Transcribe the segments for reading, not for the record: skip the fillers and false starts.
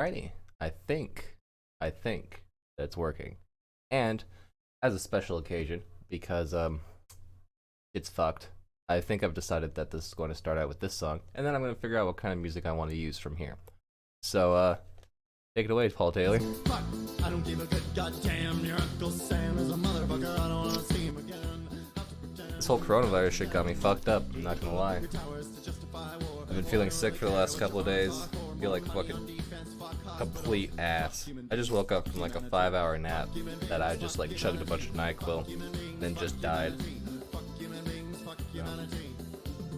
Alrighty. I think that's working. And as a special occasion, because it's fucked. I think I've decided that this is going to start out with this song, and then I'm going to figure out what kind of music I want to use from here. So, take it away, Paul Taylor. Fuck, I don't give a good goddamn. Your Uncle Sam is a motherfucker. I don't wanna see him again. This whole coronavirus shit got me fucked up, I'm not gonna lie. I've been feeling sick for the last couple of days. I feel like fucking complete ass. I just woke up from like a 5-hour nap that I just like chugged a bunch of NyQuil, and then just died. So, I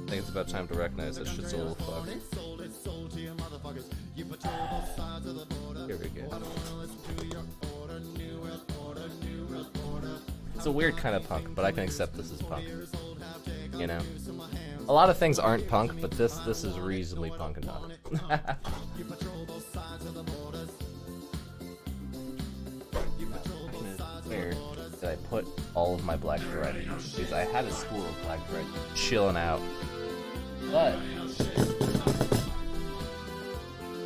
think it's about time to recognize that shit's a little fucked. Here we go. It's a weird kind of punk, but I can accept this as punk. You know? A lot of things aren't punk, but this is reasonably punk enough. Where did I put all of my black thread? Because I had a spool of black thread chilling out. But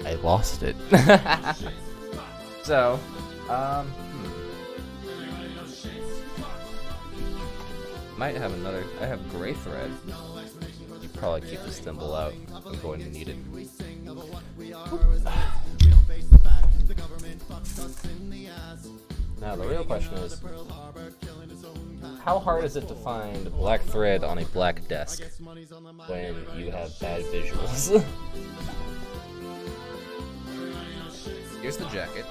I lost it. So, might have another. I have gray thread. You probably keep this thimble out. I'm going to need it. Now the real question is, how hard is it to find black thread on a black desk when you have bad visuals? Here's the jacket.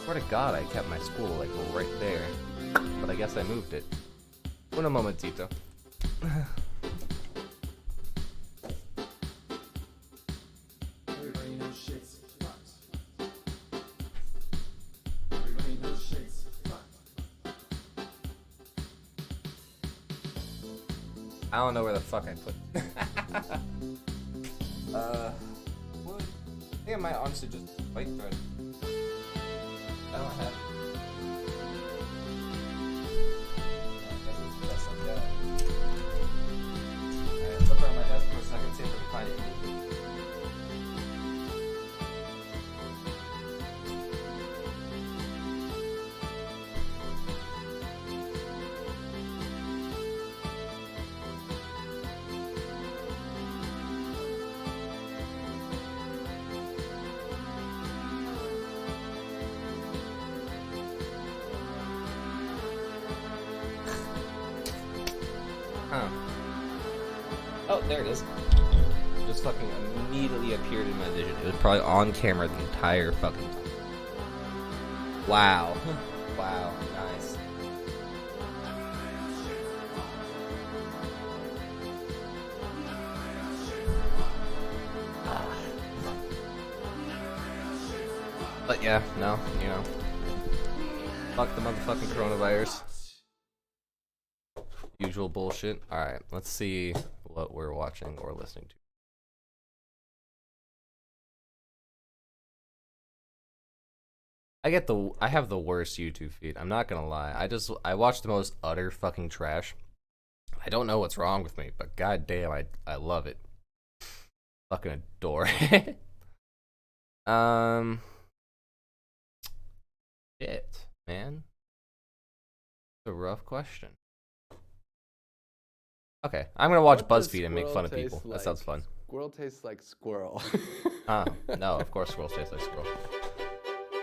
Swear to God, I kept my spool like right there, but I guess I moved it. Un momentito. I don't know where the fuck I put it. What? I think I might honestly just white thread. I don't have it. I guess it's the best I've got. Alright, look around my desk for a second, see if I can find it. Huh. Oh, there it is. Just fucking immediately appeared in my vision. It was probably on camera the entire fucking time. Wow. Wow, nice. But yeah, no, you know. Fuck the motherfucking coronavirus. Usual bullshit. Alright, let's see what we're watching or listening to. I have the worst YouTube feed. I'm not gonna lie. I watch the most utter fucking trash. I don't know what's wrong with me, but goddamn, I love it. Fucking adore it. Shit, man. It's a rough question. Okay, I'm gonna watch BuzzFeed and make fun of people. That sounds fun. Squirrel tastes like squirrel. No, of course squirrels taste like squirrel.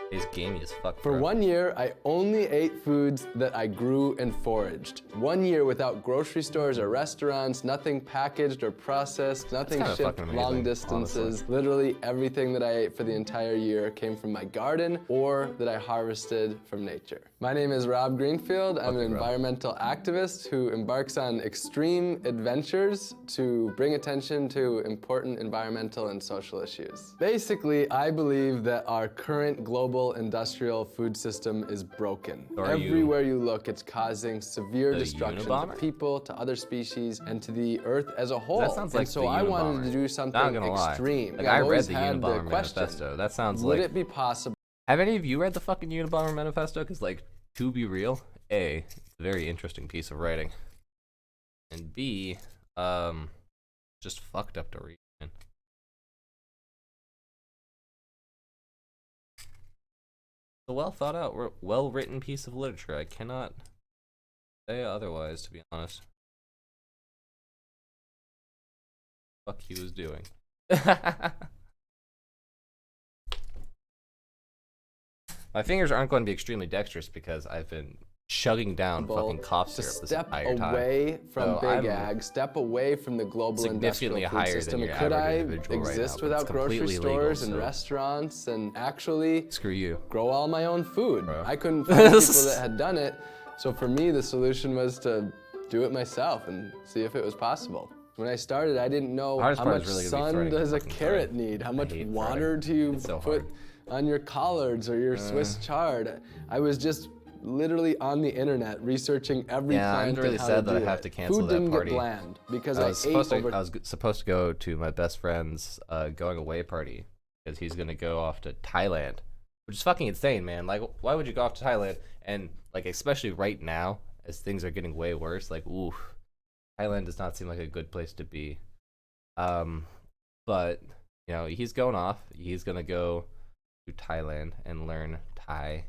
He's gamey as fuck, For bro. 1 year, I only ate foods that I grew and foraged. 1 year without grocery stores or restaurants, nothing packaged or processed, nothing kinda shipped fucking long amazing, distances. honestly. Literally everything that I ate for the entire year came from my garden or that I harvested from nature. My name is Rob Greenfield. I'm an Rob. environmental activist who embarks on extreme adventures to bring attention to important environmental and social issues. Basically, I believe that our current global industrial food system is broken. Are you Everywhere you look, it's causing severe the destruction Unabomber? to people, to other species, and to the earth as a whole. That sounds like and so the I wanted Unabomber. to do Not something gonna lie. extreme. Like, I've I read always the had Unabomber question, manifesto. That sounds would like. it be possible? Have any of you read the fucking Unabomber manifesto? Because, like, to be real, it's a very interesting piece of writing. and B, just fucked up to read. Man. A well thought out, well written piece of literature. I cannot say otherwise, to be honest. Fuck he was doing. My fingers aren't going to be extremely dexterous because I've been chugging down fucking cough to syrup this step entire time. away from So Big I'm Ag, step away from the global industrial significantly food higher than system. your Could I average individual right exist now, but without it's grocery completely legal, stores and so- restaurants and actually Screw you. grow all my own food? Bro. I couldn't find people that had done it, so for me the solution was to do it myself and see if it was possible. When I started, I didn't know Hardest how part much is really gonna be sun throwing does a fucking carrot thread. need, how much hate water threading. do you It's so put hard. on your collards or your Swiss chard. I was just literally on the internet researching every Yeah, I'm plant really and how sad to that I do have it. to cancel Food that didn't party. get bland because I I, was ate supposed to. over I was supposed to go to my best friend's going away party because he's gonna go off to Thailand, which is fucking insane, man. Like, why would you go off to Thailand? And like, especially right now, as things are getting way worse, like, ooh, Thailand does not seem like a good place to be. But you know, he's going off. He's gonna go to Thailand and learn Thai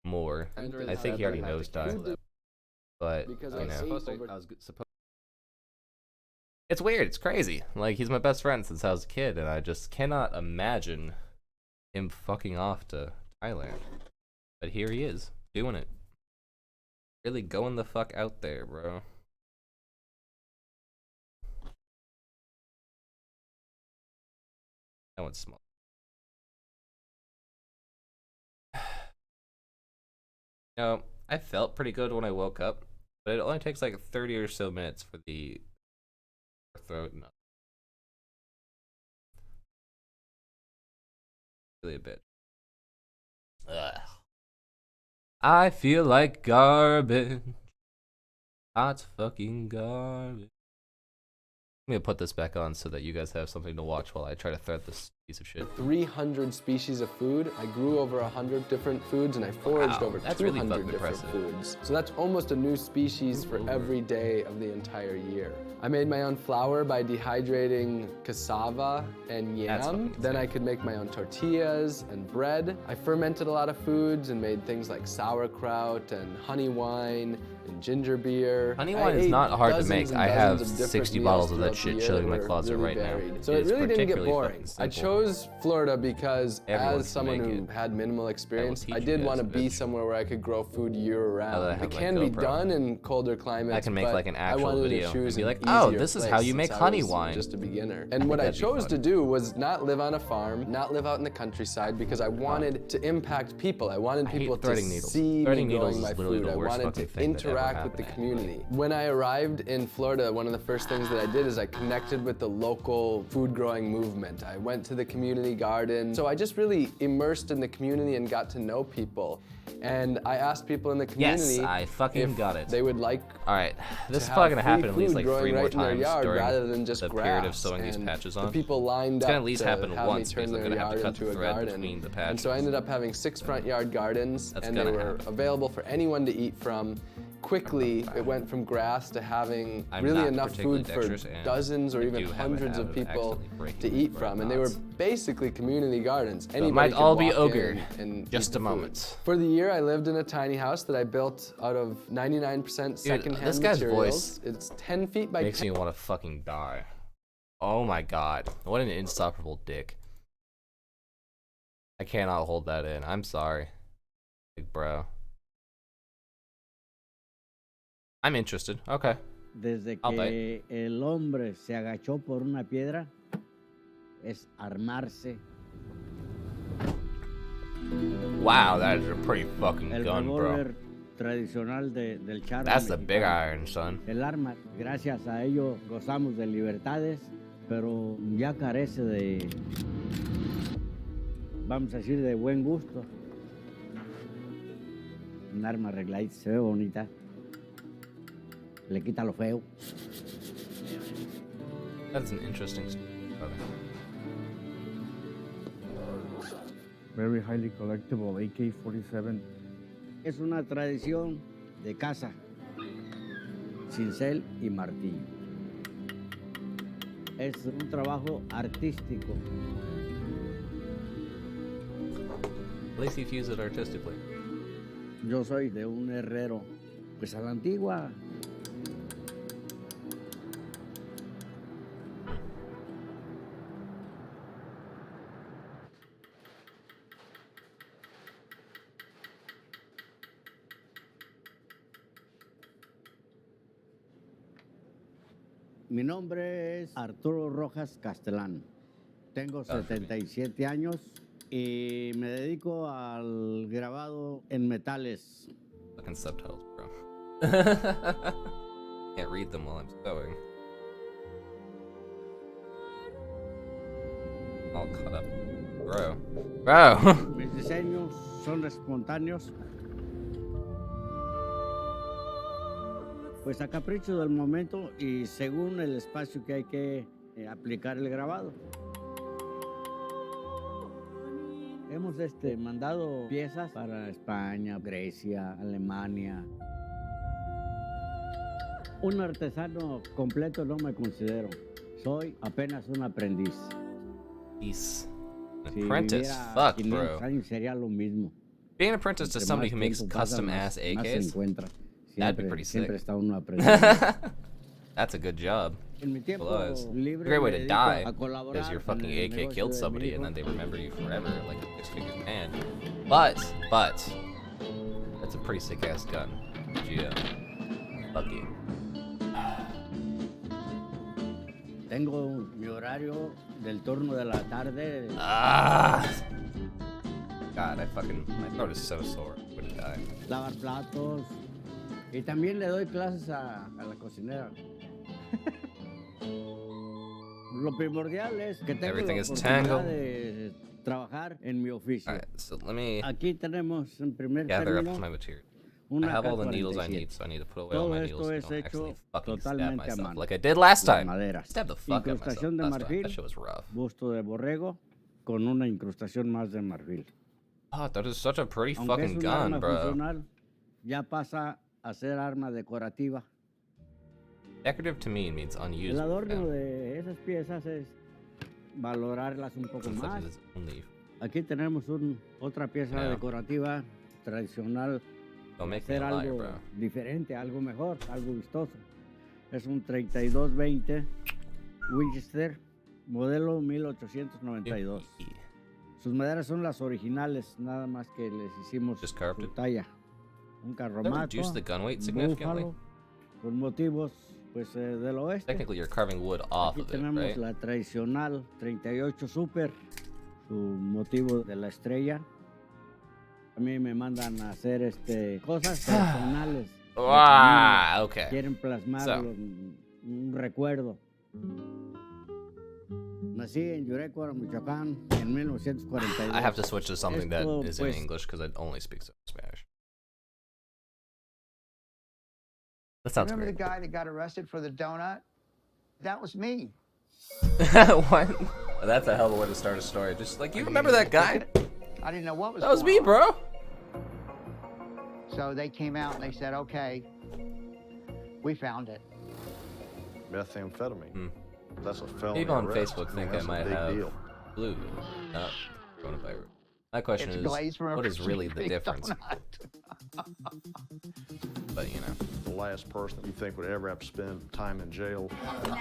more. I think he already knows Thai, but Because you I know, ate over- it's weird. It's crazy. Like, he's my best friend since I was a kid, and I just cannot imagine him fucking off to Thailand. But here he is, doing it. Really going the fuck out there, bro. That one's small. You know, I felt pretty good when I woke up, but it only takes like 30 or so minutes for the throat and really a bit. Ugh. I feel like garbage. Hot fucking garbage. I'm gonna put this back on so that you guys have something to watch while I try to thread this piece of shit. 300 species of food. I grew over 100 different foods and I foraged Wow, over that's really 200 fucking different impressive. foods. So that's almost a new species for every day of the entire year. I made my own flour by dehydrating cassava and That's yam. fucking Then I insane. could make my own tortillas and bread. I fermented a lot of foods and made things like sauerkraut and honey wine and ginger beer. Honey I wine is ate not hard to dozens make. and I dozens have of different 60 meals bottles of that throughout the shit year chilling in that my were closet really right now. varied. So It it is really didn't get particularly boring. fucking I simple. chose Florida because Everyone as can someone make who it. had minimal experience, teach I you did guys want to be eventually. somewhere where I could grow food year Now that I round. have It my can be GoPro. done in colder climates. I can make but like an I actual wanted video to and choose be an like, "Oh, easier this is place how you make since I honey was wine." Just a beginner. And what I that'd be chose fun. to do was not live on a farm, not live out in the countryside, because I wanted to impact people. I wanted hate people to threading needles. see Threading me needles growing is my literally food. the I worst wanted fucking to thing that ever interact with the happened to community. When I arrived in Florida, one of the first things that I did is I connected with the local food growing movement. I went to the community garden. So I just really immersed in the community and got to know people. And I asked people in the community I fucking if got it. they would like Alright, this is to probably have gonna happen free at least food like growing 3 more right in their times yard during rather than just the grass. period of sewing these And patches on. The people lined It's up gonna at least to happen have once me turn because I'm their gonna have to yard cut the into a thread garden. between the And so I patches. ended up having 6 front yard gardens, That's and they gonna were happen. available for anyone to eat from. Quickly, it went from grass to having I'm really not enough particularly food for dexterous, and dozens or I even do have a hundreds of habit of people accidentally breaking to eat bread from, and they were pots. basically community gardens. it Anybody might could all be walk ogre. in and Just eat the a food. moment. For the year, I lived in a tiny house that I built out of 99% secondhand this guy's materials. voice It's 10 feet by Makes 10. me want to fucking die. Oh my god. What an insufferable dick. I cannot hold that in. I'm sorry. Like, bro. I'm interested. Okay. Desde I'll que el hombre se agachó por una piedra, es armarse. Wow, that is a pretty fucking El gun, bro. revólver tradicional del charro That's the big mexicano. iron, son. El arma, gracias a ello gozamos de libertades, pero ya carece de, vamos a decir, de buen gusto. Un arma arregladita, se ve bonita, le quita lo feo. That's an interesting story. Very highly collectible AK-47. Es una tradición de caza. cincel y martillo. Es un trabajo artístico. At least he fused it artistically. Yo soy de un herrero, pues a la antigua. Mi nombre es Arturo Rojas Castellán. Tengo 77 años y me dedico al grabado en metales. Fucking subtitles, bro. Can't read them while I'm sewing. All caught up. Bro. Mis diseños son espontáneos, pues a capricho del momento y según el espacio que hay que aplicar el grabado. Hemos mandado piezas para España, Grecia, Alemania. Un artesano completo no me considero. Soy apenas un aprendiz. He's an Si apprentice. viviera Fuck, 500 bro. años sería lo mismo. Being an apprentice to Entre somebody más who makes tiempo pasa, custom más- ass más se AKs. encuentra. That'd be Siempre- pretty siempre sick. está uno aprendiendo. That's a good job. En mi tiempo Blows. libre Great way me to dedico die a colaborar because your con fucking el AK negocio killed de mi somebody hijo. and then they remember you forever like a six-figure man. But that's a pretty sick ass gun. Yeah. Fuck you. Tengo mi horario del turno de la tarde. Ah. God, my throat is so sore. I'm gonna die. Lavar platos. Y también le doy clases a la cocinera. Lo primordial es que tengo Everything la is oportunidad tangled. de trabajar en mi oficio. Alright, so let me Aquí tenemos en primer gather up término my material. I una have all the needles I K-47. need, so I need to put away all Todo my esto needles es so I don't actually hecho fucking stab totalmente a myself mano. like I did last Las time. maderas. Stab the fuck out of myself Incrustación de last time. marfil. That shit was rough. Busto de borrego con una incrustación más de marfil. Oh, that is such a pretty Aunque es fucking un gun, arma bro. funcional, ya pasa a ser arma decorativa. Decorative to me means El unusable. adorno fam. de esas piezas es valorarlas un poco Since that más. is its own leaf. Aquí tenemos otra pieza Yeah. decorativa tradicional, Don't make me hacer a liar, algo bro. diferente, algo mejor, algo vistoso. Es un 3220 Winchester, modelo 1892. Sus maderas son las originales, nada más que les hicimos Just carved su it? talla. Un That carromato, reduced the gun weight un significantly. búfalo, con motivos pues del oeste. Technically, you're carving wood off Aquí of it, tenemos right? la tradicional 38 Super, su motivo de la estrella. A mí me mandan a hacer cosas personales. Ah, okay. Quieren plasmar So. un recuerdo. Nací en Yurecuaro, Michoacán, en 1942. I have to switch to something that Esto, is pues, in English because I only speak Spanish. That sounds Remember great. the guy that got arrested for the donut? That was me. What? That's a hell of a way to start a story. Just like, you remember that guy? I didn't know what was That was going me, on. bro. So they came out and they said, okay, we found it. Methamphetamine. That's a felony People on arrest. Facebook think I That's a might big have deal. flu, not coronavirus. My question It's is, glazed from a what is really the big difference? donut. But you know, The last person you think would ever have to spend time in jail.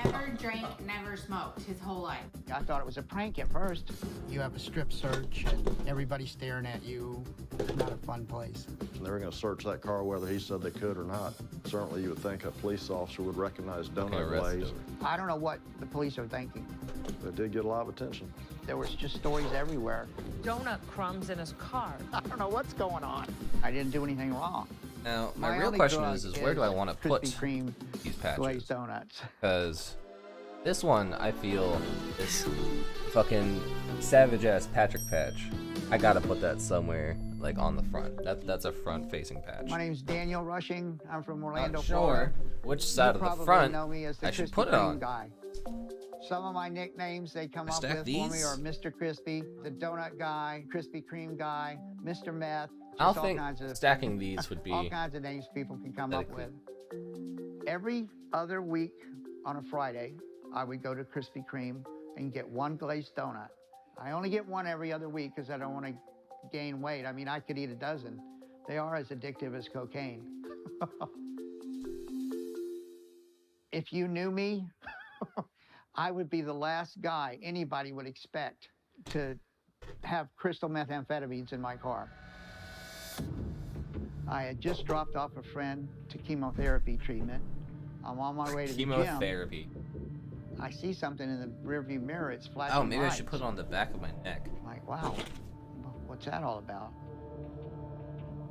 Never drank, never smoked his whole life. I thought it was a prank at first. You have a strip search and everybody's staring at you. It's not a fun place. And they were going to search that car whether he said they could or not. Certainly you would think a police officer would recognize getting donut arrested glaze. over. I don't know what the police are thinking. They did get a lot of attention. There was just stories everywhere. Donut crumbs in his car. I don't know what's going on. I didn't do anything wrong. Now, my real only question drug is where do I want to put Krispy Kreme these patches? glazed donuts. Because this one, I feel, this fucking savage ass Patrick patch. I gotta put that somewhere, like on the front. That's a front facing patch. My name's Daniel Rushing. I'm from Orlando, Not Florida. sure which side of You the probably front know me as the I should Krispy put it Kreme on. guy. Some of my nicknames they come I up stack with for me these? are Mr. Crispy, the Donut Guy, Krispy Kreme Guy, Mr. Meth. I'll just all think kinds of stacking these would all be kinds of names people can come Very up cool. with. Every other week on a Friday, I would go to Krispy Kreme and get one glazed donut. I only get one every other week because I don't want to gain weight. I mean, I could eat a dozen. They are as addictive as cocaine. If you knew me, I would be the last guy anybody would expect to have crystal methamphetamines in my car. I had just dropped off a friend to chemotherapy treatment. I'm on my way to the gym. Chemotherapy. I see something in the rearview mirror. It's flashing Oh, maybe I should lights. put it on the back of my neck. I'm like, wow, what's that all about?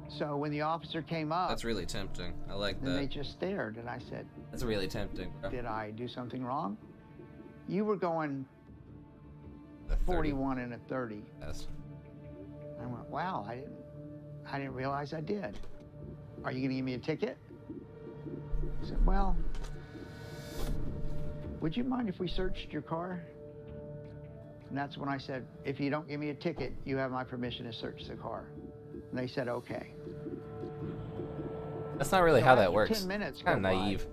So when the officer came up, That's really tempting. I like then they that. just stared, and I said, That's really tempting, bro. did I do something wrong? You were going The 30 41 and a 30. best. I went, wow, I didn't realize I did. Are you gonna give me a ticket? I said, well, would you mind if we searched your car? And that's when I said, if you don't give me a ticket, you have my permission to search the car. And they said, okay. That's not really So how after that works. 10 minutes Kind of go by, naive.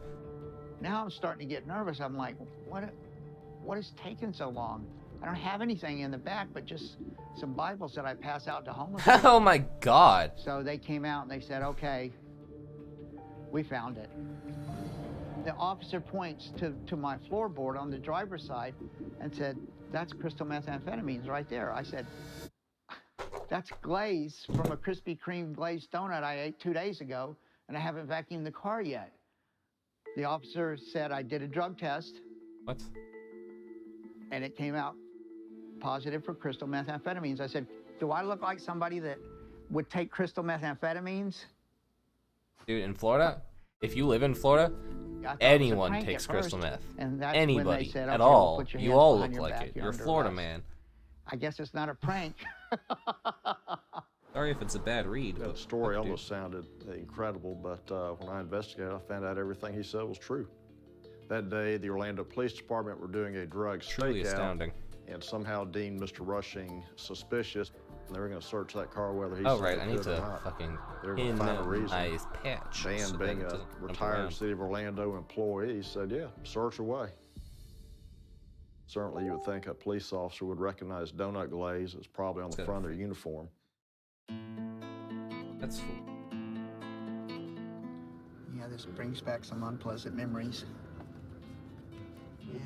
Now I'm starting to get nervous. I'm like, what is taking so long? I don't have anything in the back but just some Bibles that I pass out to homeless people. Oh my god. So they came out and they said, okay, we found it. The officer points to my floorboard on the driver's side and said, that's crystal methamphetamines right there. I said, that's glaze from a Krispy Kreme glazed donut I ate 2 days ago, and I haven't vacuumed the car yet. The officer said I did a drug test, What? and it came out positive for crystal methamphetamines. I said, do I look like somebody that would take crystal methamphetamines? Dude, in Florida, if you live in Florida, I thought it was a anyone prank takes at crystal first, meth. and that's when they Anybody said, at "Okay, we'll all. put your You hands all behind look your like back, it. you're You're a under Florida arrest." man. I guess it's not a prank. Sorry if it's a bad read. That but story fuck, dude. almost sounded incredible, but when I investigated, I found out everything he said was true. That day, the Orlando Police Department were doing a drug Truly stakeout astounding. and somehow deemed Mr. Rushing suspicious. And they were going to search that car whether he Oh said right, they I need could or to not. fucking They're pin gonna find a reason. my patch. Dan, so that being it a doesn't jump retired around. City of Orlando employee, said, yeah, search away. Certainly you would think a police officer would recognize donut glaze as probably on the Good. front of their uniform. That's cool. Yeah, this brings back some unpleasant memories. And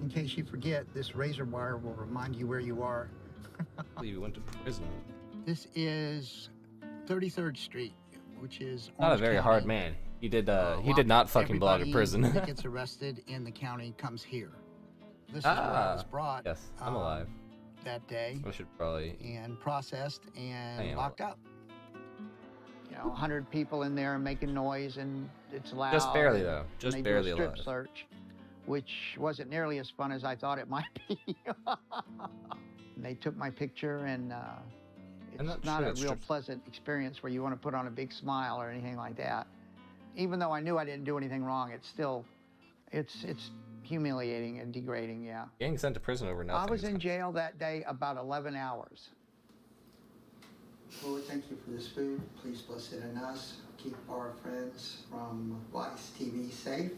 in case you forget, this razor wire will remind you where you are. I believe you went to prison. This is 33rd Street, which is Not a Orange very County. hard man. He did Lot- not fucking belong in everybody prison. that gets arrested in the county comes here. This is where I was brought. Yes, I'm alive. That day We should probably. and processed I and am locked up. You know, 100 people in there making noise, and it's loud. Just barely and though. Just they barely do a strip alive. search, which wasn't nearly as fun as I thought it might be. They took my picture, and I'm it's not not sure a it's real strict. pleasant experience where you want to put on a big smile or anything like that. Even though I knew I didn't do anything wrong, it's still, it's humiliating and degrading. Yeah. Getting sent to prison over nothing. I was is in jail that day about 11 hours. Lord, thank you for this food. Please bless it in us. Keep our friends from Vice TV safe,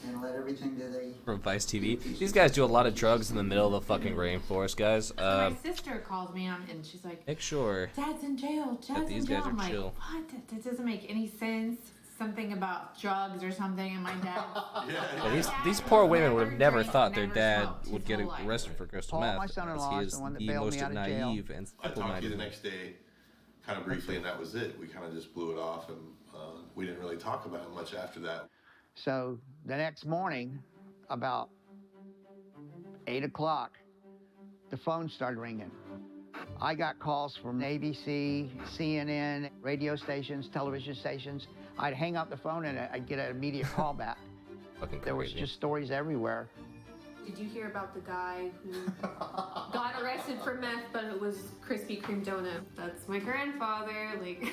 and let everything that they... from Vice TV. These guys do a lot of drugs in the middle of the fucking rainforest, guys. My sister calls me on and she's like, Make sure. Dad's in jail. Dad's these in jail. guys are I'm like, chill. what? That doesn't make any sense. Something about drugs or something, and my dad. Yeah, these poor women would have never drank, thought their never dad smoked his would get whole life. arrested for crystal Paul, meth. my son-in-law, because he is is the one that the bailed most me out of jail. naive and I talked to you the simple-minded. next day, kind of briefly, and that was it. We kind of just blew it off, and we didn't really talk about it much after that. So the next morning, about 8 o'clock, the phone started ringing. I got calls from ABC, CNN, radio stations, television stations. I'd hang up the phone and I'd get an immediate call back. Fucking There was crazy. just stories everywhere. Did you hear about the guy who got arrested for meth, but it was Krispy Kreme donut? That's my grandfather. Like,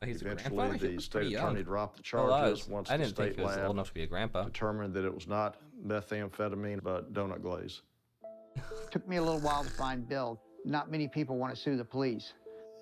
He's a Eventually, grandfather? He the was state pretty young. attorney dropped the Well, I charges was- once I the didn't think state he was old lab enough to be a grandpa. determined that it was not methamphetamine, but donut glaze. Took me a little while to find Bill. Not many people want to sue the police.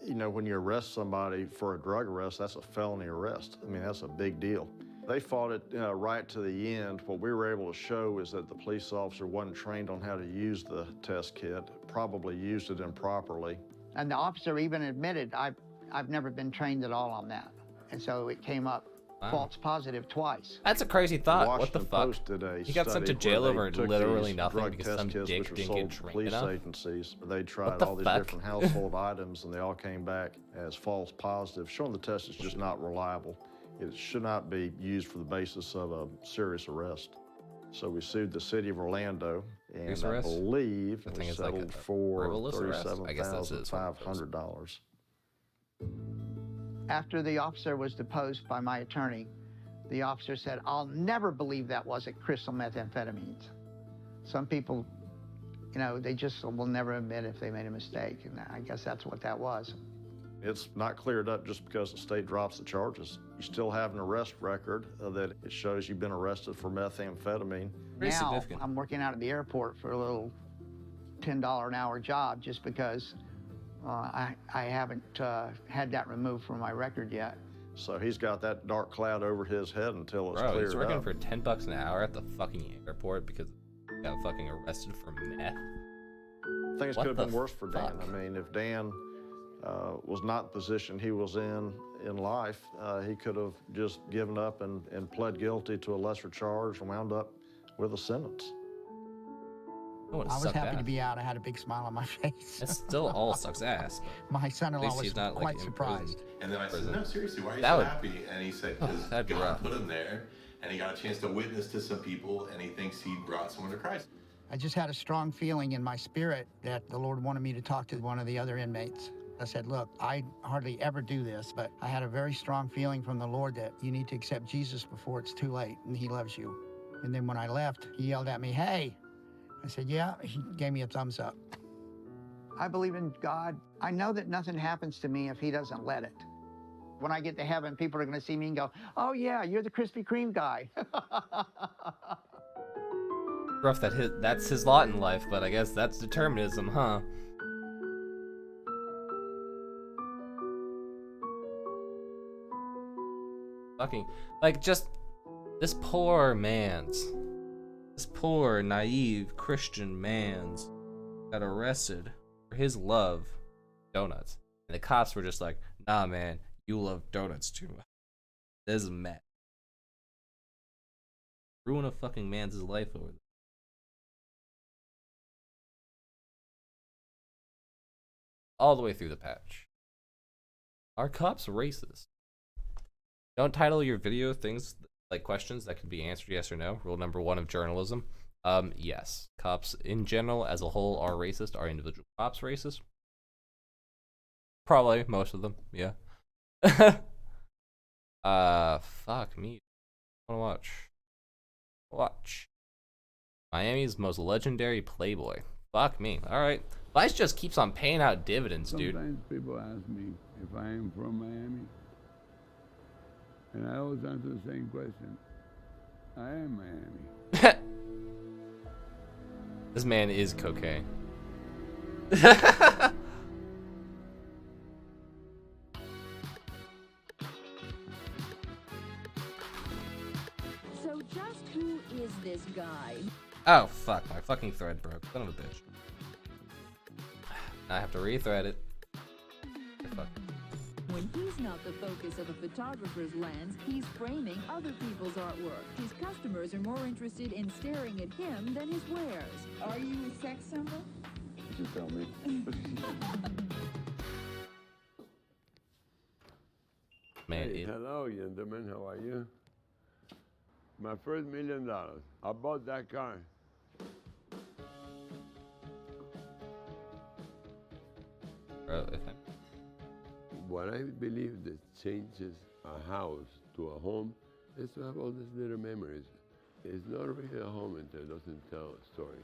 You know, when you arrest somebody for a drug arrest, that's a felony arrest. I mean, that's a big deal. They fought it right to the end. What we were able to show is that the police officer wasn't trained on how to use the test kit, probably used it improperly. And the officer even admitted, I've never been trained at all on that. And so it came up false positive twice. That's a crazy thought. What the Washington fuck? Post did a He got sent to study jail where they over took literally these nothing drug because test some kits dick which were didn't sold get to trained police enough. agencies. They tried the all these fuck? different household items and they all came back as false positives, showing the test is just not reliable. It should not be used for the basis of a serious arrest. So we sued the city of Orlando, and Serious I arrest? believe I we think it's like settled a for frivolous arrest? I guess that's it, it's one of those. $37,500. After the officer was deposed by my attorney, the officer said, I'll never believe that wasn't crystal methamphetamines. Some people, you know, they just will never admit if they made a mistake, and I guess that's what that was. It's not cleared up just because the state drops the charges. You still have an arrest record that it shows you've been arrested for methamphetamine. Pretty Now, significant. I'm working out at the airport for a little $10 an hour job just because I haven't had that removed from my record yet. So he's got that dark cloud over his head until it's Bro, cleared he's working up. for $10 an hour at the fucking airport because he got fucking arrested for meth. Things What could have the been worse for Dan. fuck? I mean, if Dan was not the position he was in life, he could have just given up and pled guilty to a lesser charge and wound up with a sentence. I would've I was sucked happy ass. to be out. I had a big smile on my face. It still all sucks ass. But My at son-in-law least was he's not quite like in surprised. prison. And then I said, no, seriously, why are you That so would- happy? And he said, because that'd be God rough. put him there, and he got a chance to witness to some people, and he thinks he brought someone to Christ. I just had a strong feeling in my spirit that the Lord wanted me to talk to one of the other inmates. I said, look, I hardly ever do this, but I had a very strong feeling from the Lord that you need to accept Jesus before it's too late, and he loves you. And then when I left, he yelled at me, hey. I said, yeah. He gave me a thumbs up. I believe in God. I know that nothing happens to me if he doesn't let it. When I get to heaven, people are going to see me and go, oh yeah, you're the Krispy Kreme guy. Rough that that's his lot in life, but I guess that's determinism, huh? Fucking, like, just this poor naive Christian man's got arrested for his love of donuts, and the cops were just like, nah, man, you love donuts too much. This is mad. Ruin a fucking man's life over this. All the way through the patch. Are cops racist? Don't title your video things like questions that can be answered yes or no. Rule number 1 of journalism. Yes. Cops in general as a whole are racist. Are individual cops racist? Probably most of them, yeah. Fuck me. I wanna watch. Miami's most legendary playboy. Fuck me. Alright. Vice just keeps on paying out dividends, dude. Sometimes people ask me if I am from Miami, and I always answer the same question. I am Miami. This man is cocaine. So just who is this guy? Oh, fuck. My fucking thread broke. Son of a bitch. Now I have to rethread it. Fuck. When he's not the focus of a photographer's lens, he's framing other people's artwork. His customers are more interested in staring at him than his wares. Are you a sex symbol? You tell me. Man, Hey, hello, gentlemen. How are you? My first $1 million. I bought that car. What I believe that changes a house to a home is to have all these little memories. It's not really a home until it doesn't tell a story.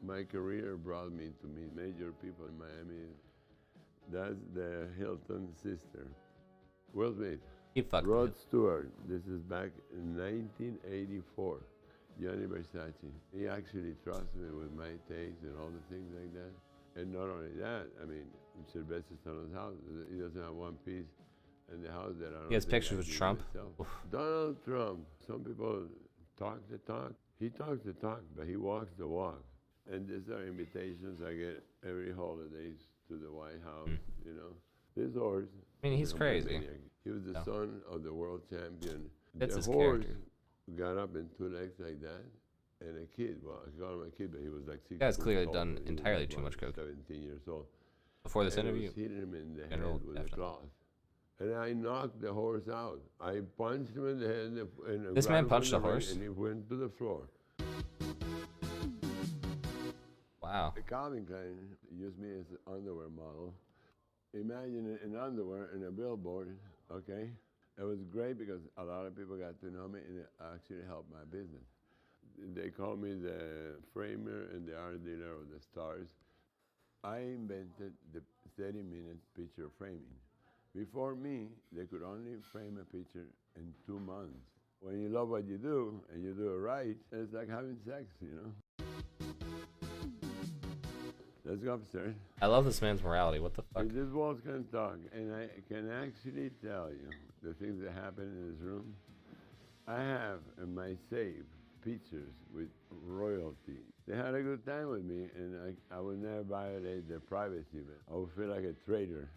My career brought me to meet major people in Miami. That's the Hilton sister. Will Smith. Rod Stewart. This is back in 1984. Gianni Versace. He actually trusts me with my taste and all the things like that. And not only that, I mean, Sylvester Stallone's house, he doesn't have one piece And the house that I don't He has think pictures I with did Trump. myself. Oof. Donald Trump. Some people talk the talk. He talks the talk, but he walks the walk. And these are invitations I get every holidays to the White House. You know, this horse. I mean, he's crazy. He was the son of the world champion. That's the his horse character. got up in 2 legs like that, and a kid. Well, I call him a kid, but he was like 6. Guy's clearly years done old. He entirely was too much coke. 17 years old. Before this And I interview, was hitting him in the General head with a definitely. cloth. And I knocked the horse out. I punched him in the head. And This grabbed man him punched from the the ring, horse? And he went to the floor. wow. The Calvin Klein used me as an underwear model. Imagine an underwear and a billboard, okay? It was great because a lot of people got to know me and it actually helped my business. They call me the framer and the art dealer of the stars. I invented the 30-minute picture framing. Before me, they could only frame a picture in 2 months. When you love what you do and you do it right, it's like having sex, you know? Let's go upstairs. I love this man's morality. What the fuck? If these walls can talk, and I can actually tell you the things that happen in this room. I have in my safe pictures with royalty. They had a good time with me, and I would never violate their privacy, but I would feel like a traitor.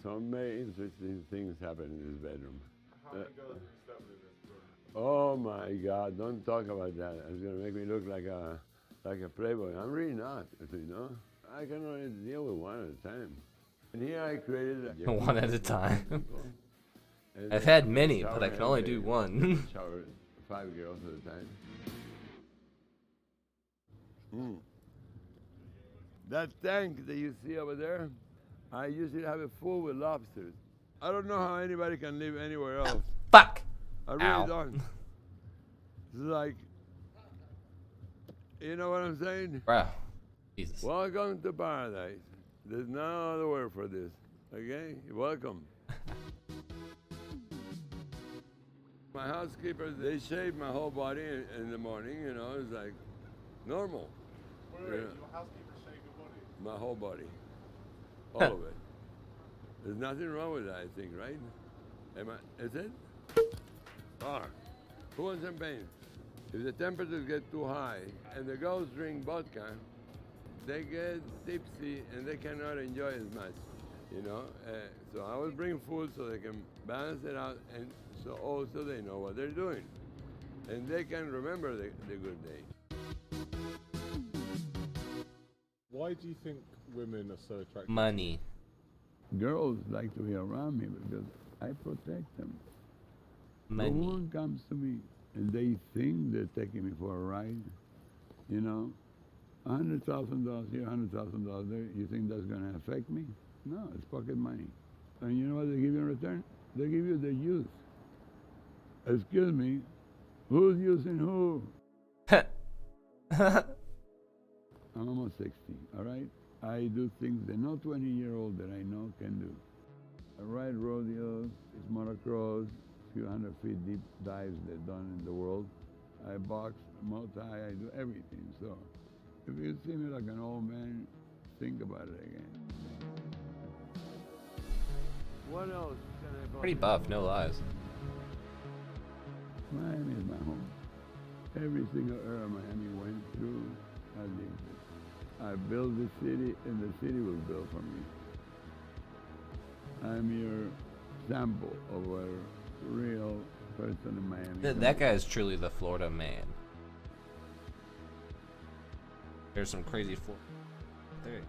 Some very interesting things happen in this bedroom. How many girls have you slept with in this room? Oh my God! Don't talk about that. It's gonna make me look like a playboy. I'm really not. You know, I can only deal with one at a time. And here I created one at a time. I've had many, but I can only do one. Shower 5 girls at a time. That tank that you see over there, I usually have it full with lobsters. I don't know how anybody can live anywhere else. Fuck! I really Ow. don't. It's like, you know what I'm saying? Bro. Jesus. Welcome to paradise. There's no other word for this. Okay? You're welcome. My housekeepers, they shave my whole body in the morning, you know, it's like normal. Wait, Yeah. your housekeeper shave your body? My whole body. All of it. There's nothing wrong with that, I think, right? Is it? Who wants champagne? If the temperatures get too high and the girls drink vodka, they get tipsy and they cannot enjoy as much, you know? So I will bring food so they can balance it out and so also they know what they're doing. And they can remember the good day. Why do you think women are so attracted? Money. Girls like to be around me because I protect them. Money. No one comes to me and they think they're taking me for a ride. You know, $100,000 here, $100,000 there. You think that's going to affect me? No, it's pocket money. And you know what they give you in return? They give you the youth. Excuse me, who's using who? I'm almost 60, all right? I do things that no 20-year-old that I know can do. I ride rodeos, it's motocross, few hundred feet deep dives they're done in the world. I box, Muay Thai, I do everything. So if you see me like an old man, think about it again. What else can I call Pretty you? buff, no lies. Miami is my home. Every single era Miami went through, I lived it. I built the city, and the city was built for me. I'm your sample of a real person in Miami. That guy is truly the Florida man. There's some crazy Florida. There.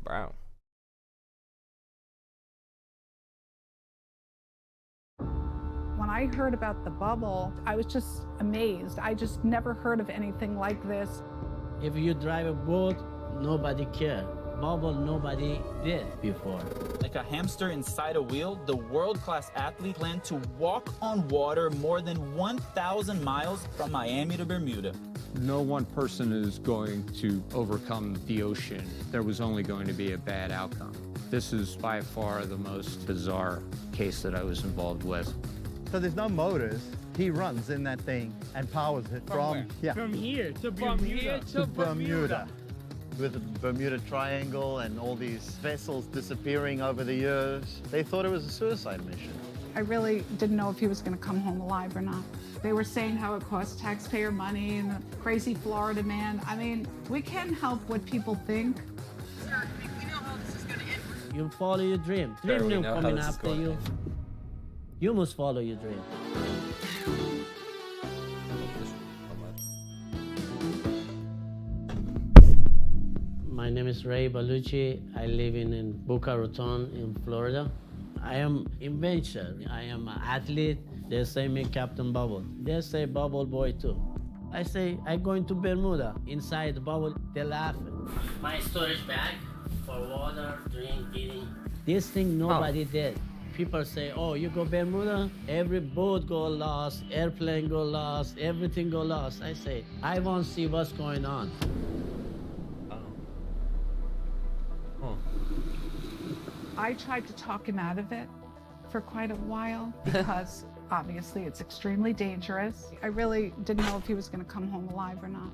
Brown. When I heard about the bubble, I was just amazed. I just never heard of anything like this. If you drive a boat, nobody cares. Bubble, nobody did before. Like a hamster inside a wheel, the world-class athlete planned to walk on water more than 1,000 miles from Miami to Bermuda. No one person is going to overcome the ocean. There was only going to be a bad outcome. This is by far the most bizarre case that I was involved with. So there's no motors. He runs in that thing and powers it from here to Bermuda. With the Bermuda Triangle and all these vessels disappearing over the years, they thought it was a suicide mission. I really didn't know if he was going to come home alive or not. They were saying how it cost taxpayer money and the crazy Florida man. I mean, we can't help what people think. You follow your dream. Dream no coming after you. You must follow your dream. My name is Ray Balucci. I live in Boca Raton in Florida. I am inventor. I am an athlete. They say me Captain Bubble. They say Bubble Boy too. I say I'm going to Bermuda. Inside the bubble, they laugh. My storage bag for water, drink, eating. This thing nobody did. People say, oh, you go Bermuda, every boat go lost, airplane go lost, everything go lost. I say, I want to see what's going on. I tried to talk him out of it for quite a while because obviously it's extremely dangerous. I really didn't know if he was going to come home alive or not.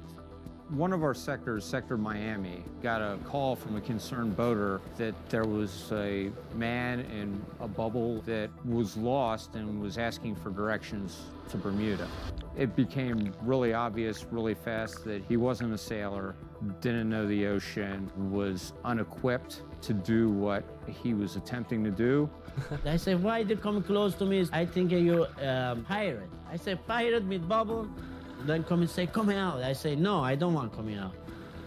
One of our sectors, Sector Miami, got a call from a concerned boater that there was a man in a bubble that was lost and was asking for directions to Bermuda. It became really obvious really fast that he wasn't a sailor, didn't know the ocean, was unequipped to do what he was attempting to do. I say, why they come close to me? I think you pirate. I say, pirate with bubble. Then come and say, come out. I say, no, I don't want coming out.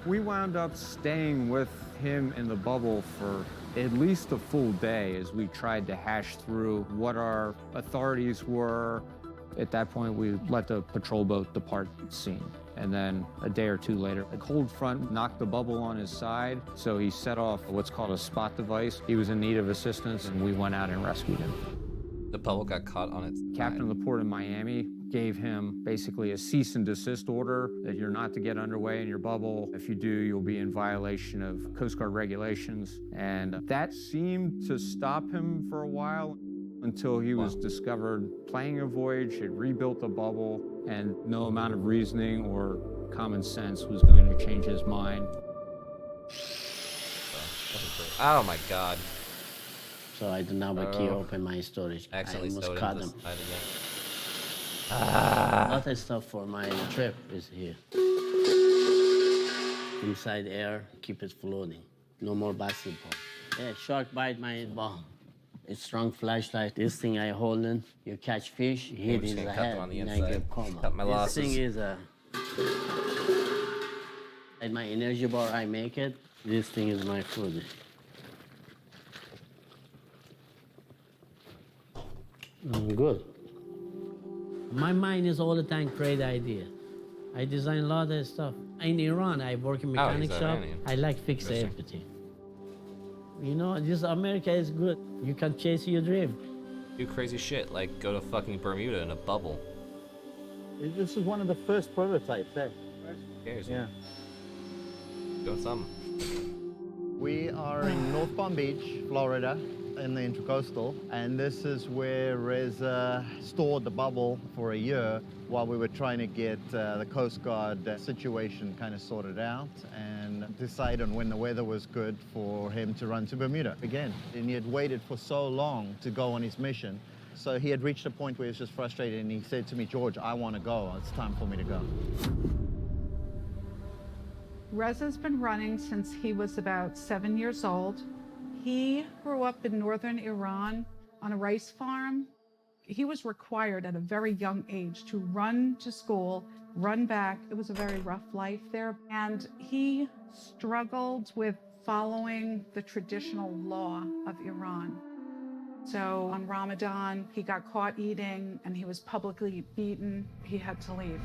We wound up staying with him in the bubble for at least a full day as we tried to hash through what our authorities were. At that point, we let the patrol boat depart the scene. And then a day or two later, a cold front knocked the bubble on his side, so he set off what's called a spot device. He was in need of assistance, and we went out and rescued him. The bubble got caught on its Captain of the port of Miami gave him basically a cease and desist order that you're not to get underway in your bubble. If you do, you'll be in violation of Coast Guard regulations. And that seemed to stop him for a while until he was discovered playing a voyage, had rebuilt the bubble, and no amount of reasoning or common sense was going to change his mind. Oh my God. So I do not have a key open my storage. Accidentally I must stowed cut into them. the side again. Lot of stuff for my trip is here. Inside air, keep it floating. No more basketball. Yeah, shark bite my ball. It's strong flashlight. This thing I hold in, you catch fish, you hit his head, and I get coma. Cut my losses. This thing is and my energy bar, I make it. This thing is my food. Good. My mind is all the time great idea. I design a lot of stuff. In Iran, I work in mechanic shop. I like fix everything. You know, this America is good. You can chase your dream. Do crazy shit like go to fucking Bermuda in a bubble. This is one of the first prototypes, eh? Who cares? Yeah. Doing something. We are in North Palm Beach, Florida, in the Intracoastal, and this is where Reza stored the bubble for a year while we were trying to get the Coast Guard situation kind of sorted out and decide on when the weather was good for him to run to Bermuda again. And he had waited for so long to go on his mission, so he had reached a point where he was just frustrated, and he said to me, George, I want to go. It's time for me to go. Reza's been running since he was about 7 years old. He grew up in northern Iran on a rice farm. He was required at a very young age to run to school, run back. It was a very rough life there. And he struggled with following the traditional law of Iran. So on Ramadan, he got caught eating and he was publicly beaten. He had to leave.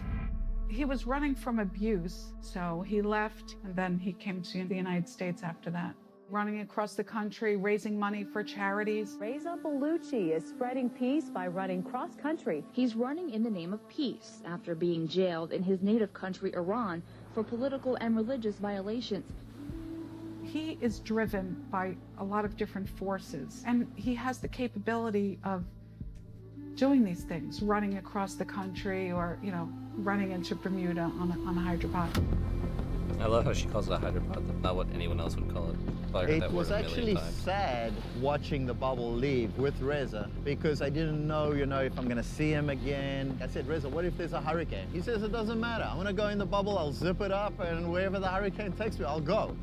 He was running from abuse, so he left, and then he came to the United States after that. Running across the country, raising money for charities. Reza Balucci is spreading peace by running cross-country. He's running in the name of peace after being jailed in his native country, Iran, for political and religious violations. He is driven by a lot of different forces, and he has the capability of doing these things, running across the country or, you know, running into Bermuda on a hydropod. I love how she calls it a hydropod. That's not what anyone else would call it. Probably heard It that was word a million actually times. sad watching the bubble leave with Reza because I didn't know, if I'm going to see him again. I said, Reza, what if there's a hurricane? He says, it doesn't matter. I'm going to go in the bubble, I'll zip it up, and wherever the hurricane takes me, I'll go.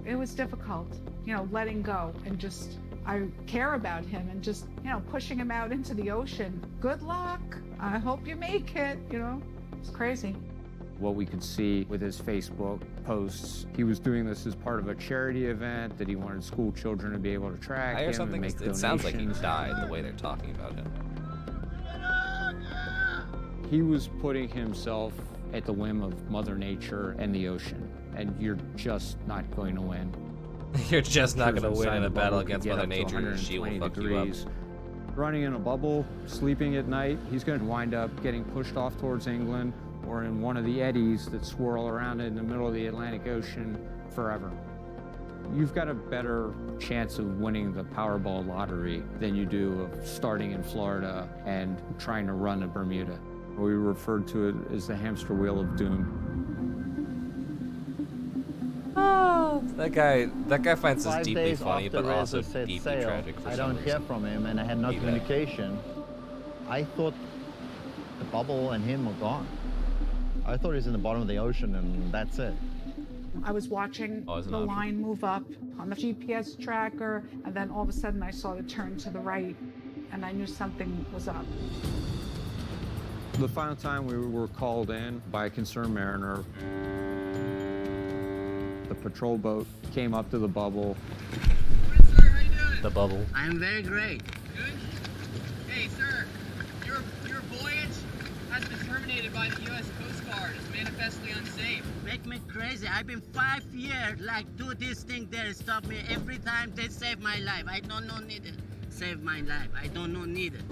It was difficult, you know, letting go and just, I care about him and just, you know, pushing him out into the ocean. Good luck. I hope you make it, you know. It's crazy. What we could see with his Facebook posts, he was doing this as part of a charity event that he wanted school children to be able to track I hear him something. and make It sounds like he donations. died the way they're talking about him. He was putting himself at the whim of Mother Nature and the ocean, and you're just not going to win. You're just not going to Creatures win in inside a the battle bubble could against get Mother up to Nature. She will 120 fuck you up. degrees. Running in a bubble, sleeping at night, he's going to wind up getting pushed off towards England or in one of the eddies that swirl around in the middle of the Atlantic Ocean forever. You've got a better chance of winning the Powerball lottery than you do of starting in Florida and trying to run to Bermuda. We referred to it as the hamster wheel of doom. That guy finds this 5 deeply days funny, after but also Reza set deeply sail, tragic for I some don't hear reason. from him, and I had no Either. communication. I thought the bubble and him were gone. I thought he was in the bottom of the ocean, and that's it. I was watching Oh, it's an the option. line move up on the GPS tracker, and then all of a sudden I saw it turn to the right, and I knew something was up. The final time we were called in by a concerned mariner, the patrol boat came up to the bubble. The bubble. I'm very great. Good? Hey, sir, your voyage has been terminated by the U.S. Coast Guard. It's manifestly unsafe. Make me crazy. I've been 5 years, do this thing there, stop me. Every time they save my life. I don't know need it. Save my life. I don't know need it.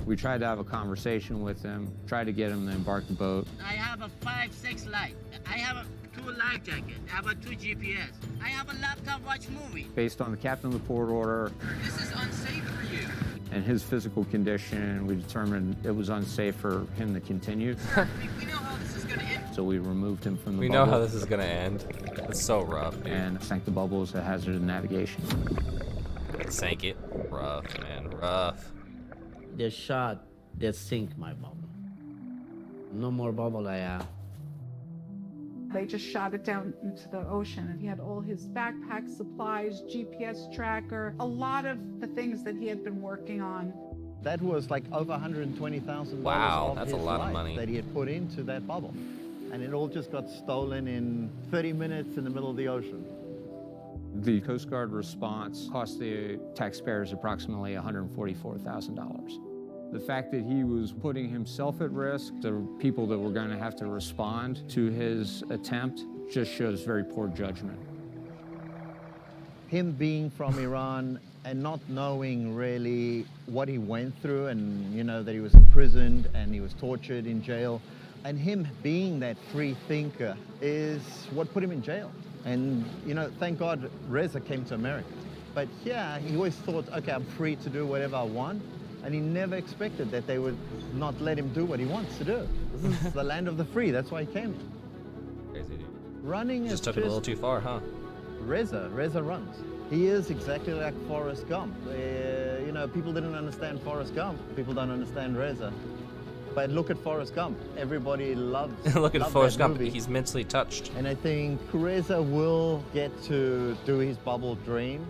We tried to have a conversation with him, tried to get him to embark the boat. I have a 5-6 light. I have 2 life jackets. I have 2 GPS. I have a laptop watch movie. Based on the captain of the port order This is unsafe for you. and his physical condition, we determined it was unsafe for him to continue. We know how this is going to end. So we removed him from the We bubble. know how this is gonna end. It's so rough, dude. And sank the bubble as a hazard of navigation. Sank it. Rough, man. Rough. The shot that sink my bubble. No more bubble I have. They just shot it down into the ocean, and he had all his backpack supplies, GPS tracker, a lot of the things that he had been working on. That was like over $120,000 Wow, of that's a his lot of life money. that he had put into that bubble. And it all just got stolen in 30 minutes in the middle of the ocean. The Coast Guard response cost the taxpayers approximately $144,000. The fact that he was putting himself at risk, the people that were going to have to respond to his attempt, just shows very poor judgment. Him being from Iran and not knowing really what he went through, and that he was imprisoned and he was tortured in jail, and him being that free thinker is what put him in jail. And thank God Reza came to America. But yeah, he always thought, okay, I'm free to do whatever I want. And he never expected that they would not let him do what he wants to do. This is the land of the free. That's why he came here. Crazy, dude. Running is Just took it a little too far, huh? Reza runs. He is exactly like Forrest Gump. People didn't understand Forrest Gump. People don't understand Reza. But look at Forrest Gump. Everybody loves Look at loved Forrest that Gump. movie. He's mentally touched. And I think Reza will get to do his bubble dream.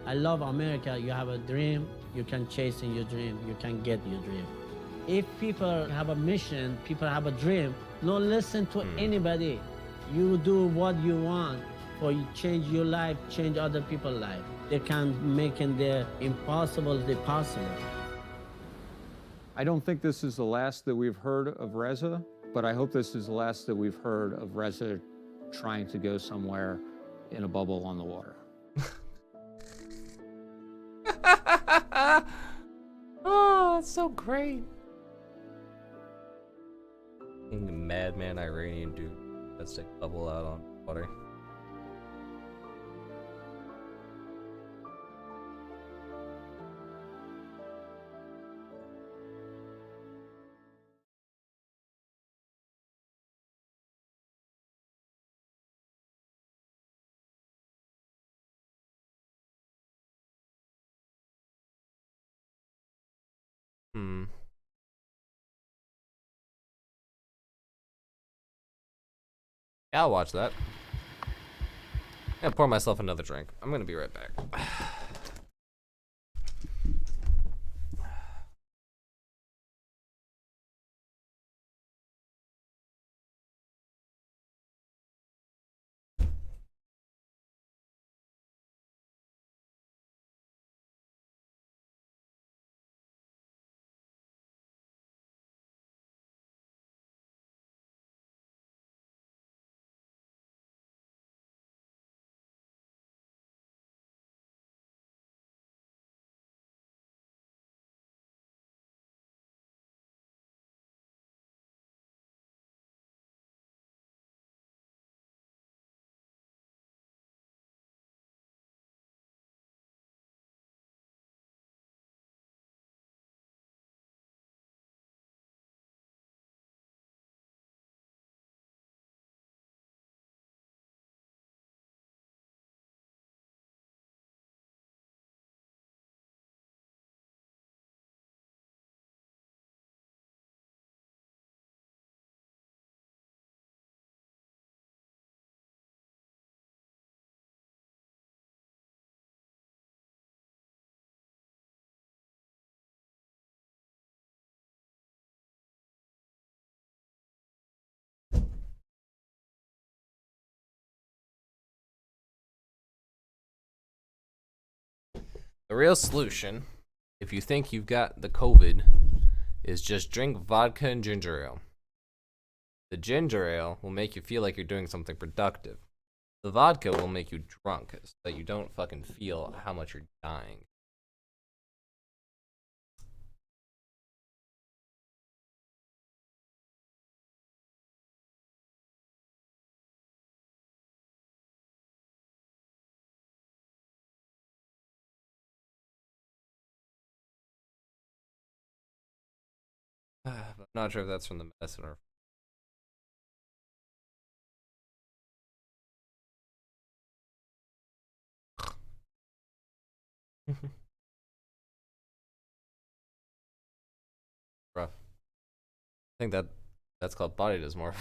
I love America. You have a dream, you can chase in your dream, you can get your dream. If people have a mission, people have a dream, don't listen to anybody. You do what you want, or you change your life, change other people's life. They can make the impossible the possible. I don't think this is the last that we've heard of Reza, but I hope this is the last that we've heard of Reza trying to go somewhere in a bubble on the water. Oh, that's so great. Madman Iranian dude. Let's take bubble out on water. Yeah, I'll watch that. I'm gonna pour myself another drink. I'm gonna be right back. The real solution, if you think you've got the COVID, is just drink vodka and ginger ale. The ginger ale will make you feel like you're doing something productive. The vodka will make you drunk so that you don't fucking feel how much you're dying. I'm not sure if that's from the medicine or... Rough. I think that's called body dysmorphia.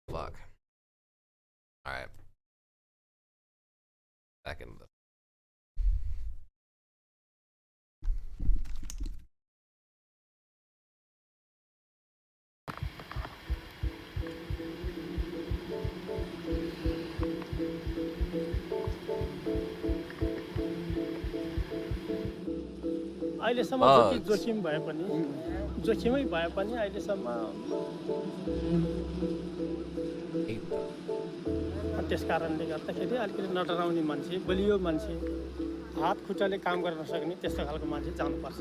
Fuck. Alright. Back into this. अहिलेसम्म जति जोखिम भए पनि जोखिमै भए पनि अहिलेसम्म त्यस कारणले गर्दाखेरि अलिकति नडराउने मान्छे बलियो मान्छे हात खुट्टाले काम गर्न नसक्ने त्यस्तो खालको मान्छे जानुपर्छ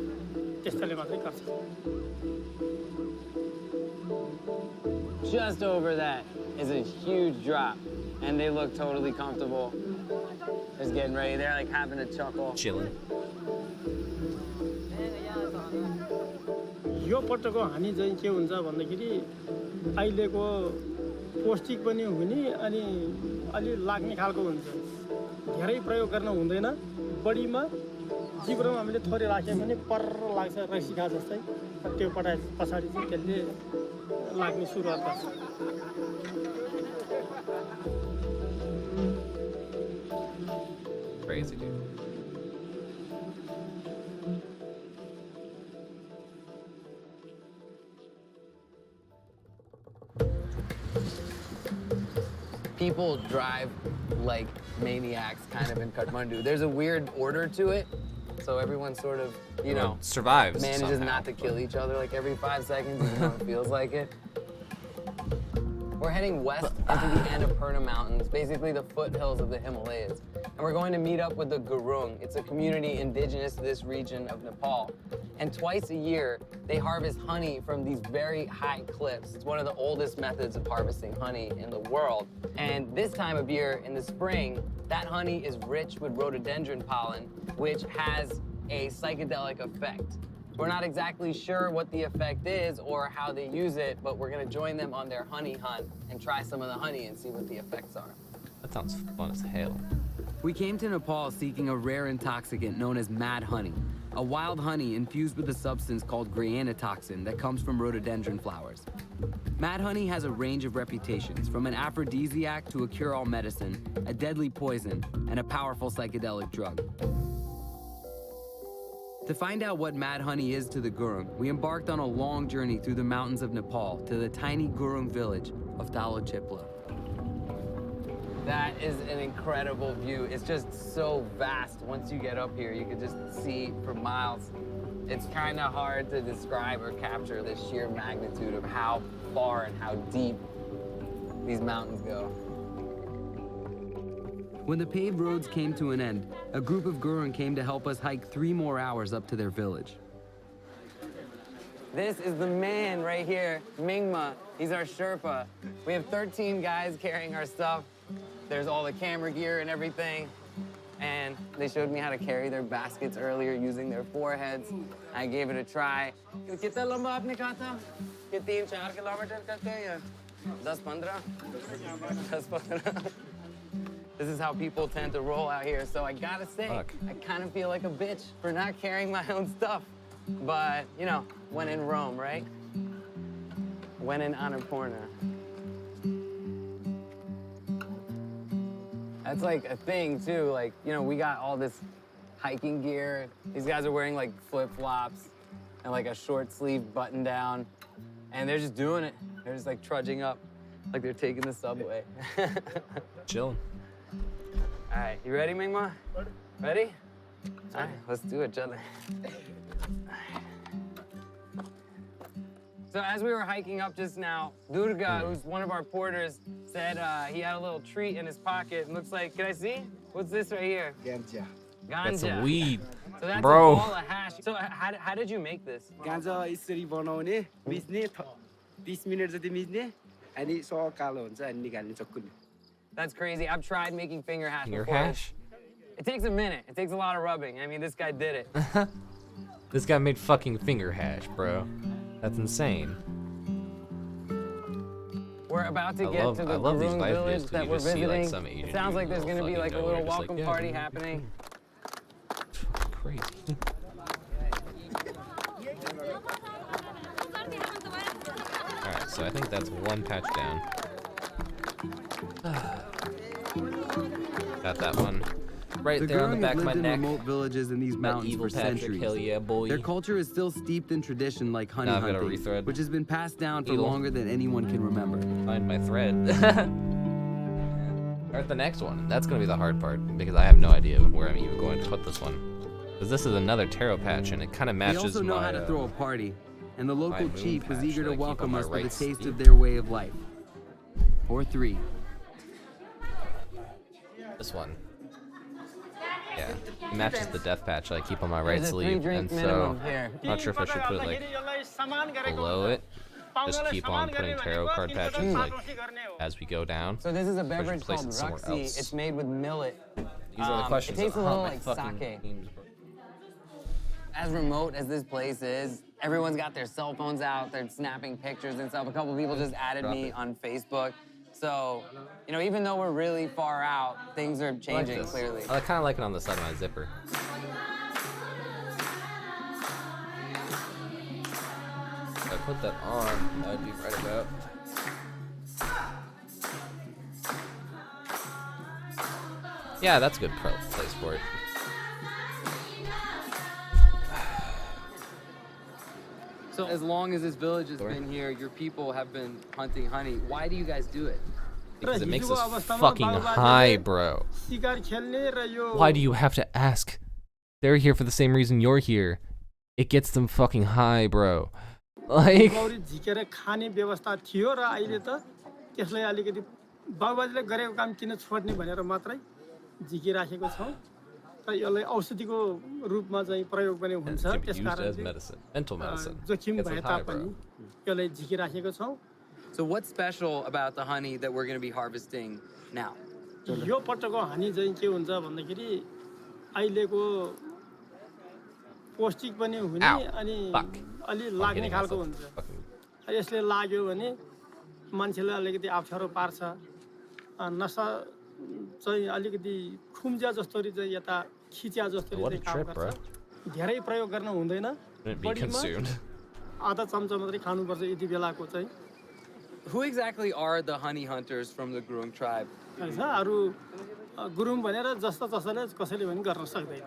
त्यस्तोले मात्रै गर्छ Just over that is a huge drop and they look totally comfortable. Just getting ready. They're like having a chuckle. Chilling. यो पटकको हानि चाहिँ के हुन्छ भन्दाखेरि अहिलेको पौष्टिक पनि हुने अनि अलि लाग्ने खालको हुन्छ धेरै प्रयोग गर्न हुँदैन बडीमा जिब्रोमा हामीले थोरै राख्यो भने पर्र लाग्छ रसिखा जस्तै त्यो पटाए पछाडी चाहिँ त्यसले लाग्ने सुरुवात गर्छ Crazy dude. People drive like maniacs kind of in Kathmandu. There's a weird order to it. So everyone sort of, you know, survives manages somehow. not to kill each other like every 5 seconds, even though it feels like it. We're heading west into the Annapurna Mountains, basically the foothills of the Himalayas. And we're going to meet up with the Gurung. It's a community indigenous to this region of Nepal. And twice a year, they harvest honey from these very high cliffs. It's one of the oldest methods of harvesting honey in the world. And this time of year, in the spring, that honey is rich with rhododendron pollen, which has a psychedelic effect. We're not exactly sure what the effect is or how they use it, but we're gonna join them on their honey hunt and try some of the honey and see what the effects are. That sounds fun as hell. We came to Nepal seeking a rare intoxicant known as mad honey, a wild honey infused with a substance called gryanitoxin that comes from rhododendron flowers. Mad honey has a range of reputations, from an aphrodisiac to a cure-all medicine, a deadly poison, and a powerful psychedelic drug. To find out what mad honey is to the Gurung, we embarked on a long journey through the mountains of Nepal to the tiny Gurung village of Talochipla. That is an incredible view. It's just so vast. Once you get up here, you can just see for miles. It's kind of hard to describe or capture the sheer magnitude of how far and how deep these mountains go. When the paved roads came to an end, a group of Gurung came to help us hike 3 more hours up to their village. This is the man right here, Mingma. He's our Sherpa. We have 13 guys carrying our stuff. There's all the camera gear and everything. And they showed me how to carry their baskets earlier using their foreheads. I gave it a try. कितना लंबा आपने कहा था? कि 3-4 kilometre करते हैं या 10-15? 10-15. This is how people tend to roll out here. So I gotta say, I kind of feel like a bitch for not carrying my own stuff. But, you know, when in Rome, right? When in Annapurna. That's like a thing too. Like, you know, we got all this hiking gear. These guys are wearing like flip-flops and like a short sleeve button down. And they're just doing it. They're just like trudging up like they're taking the subway. Chilling. All right, you ready, Mingma? Ready? All right, let's do it, Judley. So as we were hiking up just now, Durga, who's one of our porters, said he had a little treat in his pocket. It looks like, can I see? What's this right here? Ganja. Ganja. That's some weed. So that's Bro. a ball of hash. So how did you make this? गान्जा यसरी बनाउने बिच्ने 20 minute जति बिच्ने अनि सो कालो हुन्छ अनि निकाल्ने चक्कुले. That's crazy. I've tried making finger hash Finger before. hash? It takes a minute. It takes a lot of rubbing. I mean, this guy did it. This guy made fucking finger hash, bro. That's insane. We're about to I get love- to I the love these Gurung live videos village 'cause that you we're just see, like, visiting. some Asian It sounds like dude there's gonna be fucking like a nowhere, little just like, welcome yeah, party dude. happening. Crazy. Alright, so I think that's one patch down. Got that one. Right The there on the Gurung back have of my lived in neck. remote villages in these That mountains evil for Patrick, centuries. hell yeah, boy. Their culture is still steeped in tradition like honey Now I've got a hunting, rethread. which has been passed down for Needle. longer than anyone can remember. Find my thread. Alright, the next one. That's gonna be the hard part because I have no idea where I'm even going to put this one. Because this is another taro patch and it kind of They matches also know my, how to throw a party, and the local moon chief was patch eager that to I keep on welcome my us with a right taste sleeve. of their way of life. Or 3. This one. Yeah, it matches the death patch I keep on my right There's a sleeve, 3-drink and so minimum here. I'm not sure if I should put it like below it. Just keep on putting tarot card patches like as we go down. So this is a Or should I beverage place called it somewhere Ruxy. else? It's made with millet. These are the questions It tastes that a little haunt my like fucking sake. memes. As remote as this place is, everyone's got their cell phones out, they're snapping pictures and stuff. A couple people just added Drop me it. on Facebook. So, you know, even though we're really far out, things are I like changing this. clearly. I kind of like it on the side of my zipper. If I put that on, I'd be right about. Yeah, that's a good place for it. So as long as this village has been here, your people have been hunting honey. Why do you guys do it? Because it makes us fucking high, bro. Why do you have to ask? They're here for the same reason you're here. It gets them fucking high, bro. Like, झिकेर खाने व्यवस्था थियो र अहिले त त्यसलाई अलिकति बाबुबाजेले गरेको काम किन छोड्ने भनेर मात्रै झिकिराखेको छौं र यसलाई औषधिको रूपमा चाहिँ प्रयोग पनि हुन्छ it can be used त्यसकारण as medicine, mental medicine. जोखिम Gets भए us high, तापनि bro. यसलाई झिकिराखेको छौं So what's special about the honey that we're going to be harvesting now? यो पटकको हानि चाहिँ के हुन्छ भन्दाखेरि अहिलेको पौष्टिक पनि हुने अनि अलि लाग्ने खालको हुन्छ यसले लाग्यो भने मान्छेलाई अलिकति अप्ठ्यारो पार्छ नसा चाहिँ अलिकति खुम्जा जस्तोरी चाहिँ यता खिच्या जस्तोरी What a चाहिँ काम trip, bro. गर्छ धेरै प्रयोग गर्न हुँदैन Shouldn't be बढीमा consumed. आधा चम्चा मात्रै खानुपर्छ यति बेलाको चाहिँ Who exactly are the honey hunters from the Gurung tribe? हैन अरु गुरुङ भनेर जस्तो जसोले कसैले पनि गर्न सक्दैन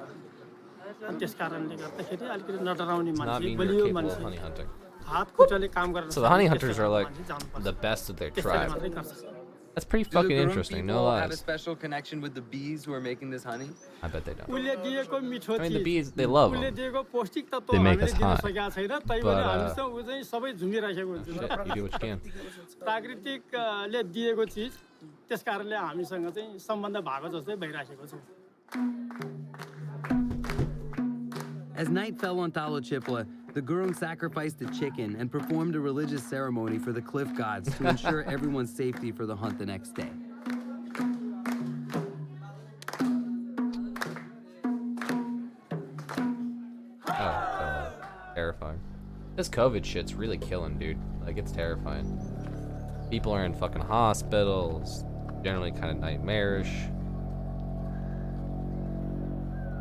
अनि त्यस कारणले गर्दाखेरि अलिकति नडराउने Does not मान्छे mean you're बलियो capable of मान्छे honey hunting. हात खुट्टाले काम गर्न So the honey सक्ने hunters are like मान्छे जानुपर्छ। the best of their त्यसैले tribe. मात्रै गर्छ। That's pretty Do the fucking Gurung interesting, no people have a lies. special connection with the bees who are making this honey? I bet they don't. उसले दिएको मिठो I mean, the चिज, bees, they love उसले them. दिएको पौष्टिक तत्त्व They make हामीले us दिन high. सकेका छैन तैपनि But, हामीसँग उ चाहिँ सबै झुमिराखेको हुन्छ Shit, you do what you can. प्राकृतिकले दिएको चिज त्यस कारणले हामीसँग चाहिँ सम्बन्ध भएको जस्तै भइराखेको छ As night fell on Talo Chipla, the Gurung sacrificed a chicken and performed a religious ceremony for the cliff gods to ensure everyone's safety for the hunt the next day. Oh, God. Terrifying. This COVID shit's really killing, dude. Like, it's terrifying. People are in fucking hospitals, generally kind of nightmarish.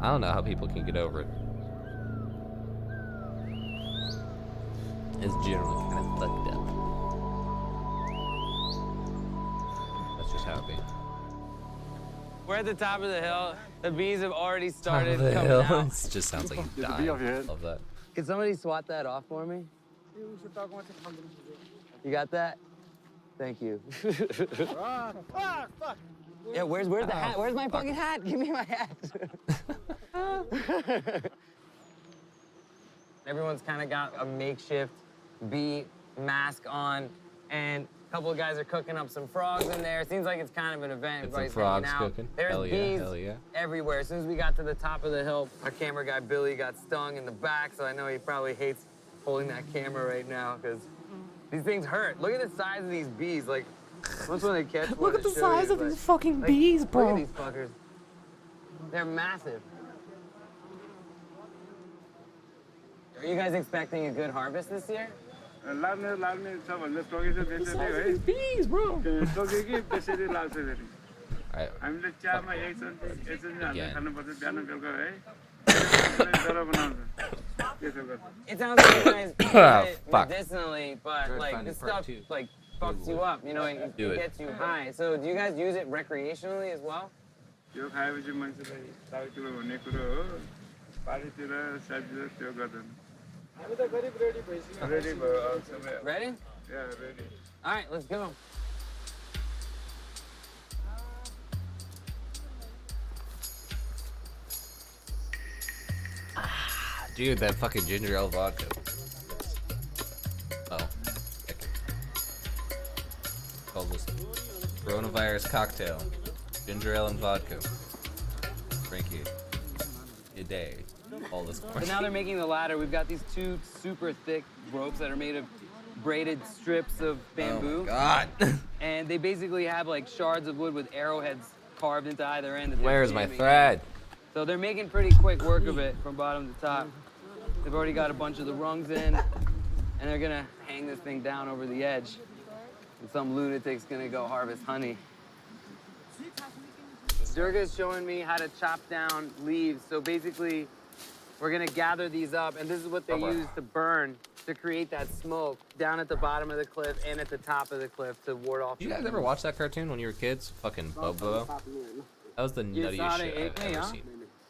I don't know how people can get over it. It's generally kind of fucked up. That's just how it be. We're at the top of the hill. The bees have already Top started of the coming hill. out. It just sounds like Get you the bee died. off your head. Love that. Can somebody swat that off for me? You got that? Thank you. Yeah, where's the hat? Where's my fucking hat? Give me my hat. Everyone's kind of got a makeshift bee mask on, and a couple of guys are cooking up some frogs in there. Seems like it's kind of an event. Get some Everybody's frogs hanging out. cooking. There's Hell yeah, bees hell yeah. everywhere. As soon as we got to the top of the hill, our camera guy Billy got stung in the back, so I know he probably hates holding that camera right now because these things hurt. Look at the size of these bees. Like, once when they catch one, Look at to the show size you, of but, these fucking like, bees, bro. Look at these fuckers. They're massive. Are you guys expecting a good harvest this year? Bees, bro. It sounds like you guys use it Fuck. medicinally, but Try to like find this it part stuff two. like fucks you up, you know, it Do it. gets you high. So do you guys use it recreationally as well? Ready? Yeah, ready. All right, let's go. Dude, that fucking ginger ale vodka. Oh. Called this coronavirus cocktail. Ginger ale and vodka. Drink it a day. All this So now they're making the ladder. We've got these two super thick ropes that are made of braided strips of bamboo. Oh my God. And they basically have like shards of wood with arrowheads carved into either end. that they're Where's my jamming in. thread? So they're making pretty quick work of it from bottom to top. They've already got a bunch of the rungs in, and they're gonna hang this thing down over the edge. And some lunatic's gonna go harvest honey. Durga's showing me how to chop down leaves. So basically, we're gonna gather these up, and this is what they use to burn to create that smoke down at the bottom of the cliff and at the top of the cliff to ward off. You guys ever watch that cartoon when you were kids? Fucking Bobo. That was the nuttiest shit I've ever seen.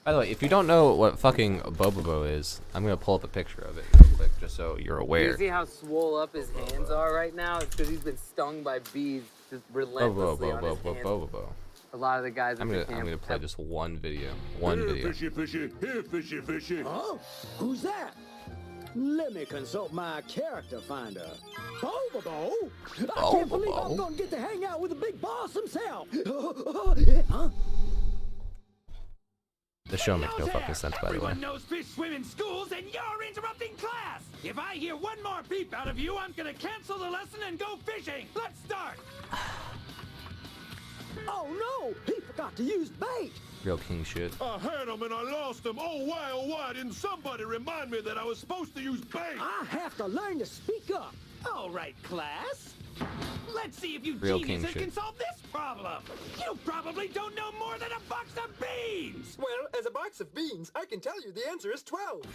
By the way, if you don't know what fucking Bobo is, I'm gonna pull up a picture of it real quick just so you're Do aware. you see how swole up his hands are right now? It's because he's been stung by bees just relentlessly on his hands. Bobo. A lot of the guys I'm at the gonna camp play just one video. One video. Fishy, fishy, here, fishy, fishy. Oh, who's that? Let me consult my character finder. Bobo? I can't believe I'm gonna get to hang out with the big boss himself. Huh? The show makes no fucking sense, by the way. Everyone knows fish swim in schools, and you're interrupting class. If I hear one more peep out of you, I'm gonna cancel the lesson and go fishing. Let's start. Oh no, he forgot to use bait. Real king shit. I had him and I lost him. Oh why, didn't somebody remind me that I was supposed to use bait? I have to learn to speak up. All right, class. Let's see if you Real king geniuses shit. can solve this problem. You probably don't know more than a box of beans. Well, as a box of beans, I can tell you the answer is 12.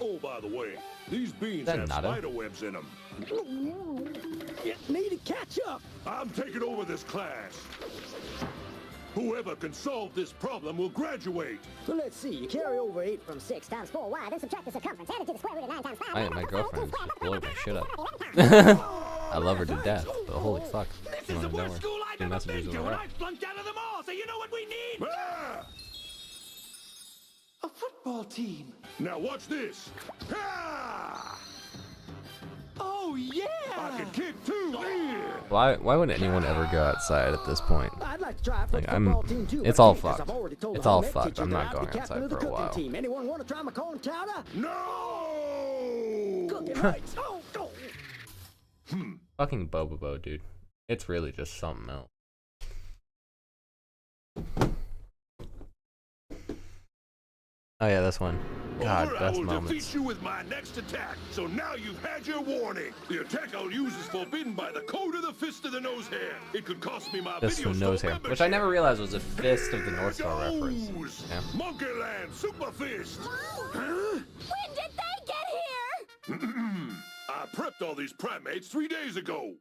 Oh, by the way, these beans That have nada? spider webs in them. You need to catch up. I'm taking over this class. Whoever can solve this problem will graduate. So let's see. You carry over 8 from 6 times 4y, then subtract the circumference, add it to the square root of 9 times 5. My girlfriend just blowing my shit up. I love her to death, but holy fuck. This You is the wanna know worst her. school I've Two ever messages been in a to, and row. I flunked out of them all, so you know what we need? Ah! A football team. Now watch this. Ah! Oh, yeah! I can kick too. Yeah. Why wouldn't anyone ever go outside at this point? I'd like to try for Like, the football team too. it's but all because fucked. I've already told It's the all home ec fucked. teacher I'm that not I'd going be captain outside of the for a cooking while. Team. Anyone want to try my corn chowder? No! Cooking lights. Oh. Fucking Bobobo, dude. It's really just something else. Oh yeah, this one. God, Or I best will moments. defeat you with my next attack. So now you've had your warning. The attack I'll use is forbidden by the code of the Fist of the Nose Hair. It could cost me my Fist video of the nose store hair, membership. which I never realized was a Fist of the North Star reference. Yeah. Monkeyland Super Fist. When did they get here? I prepped all these primates 3 days ago.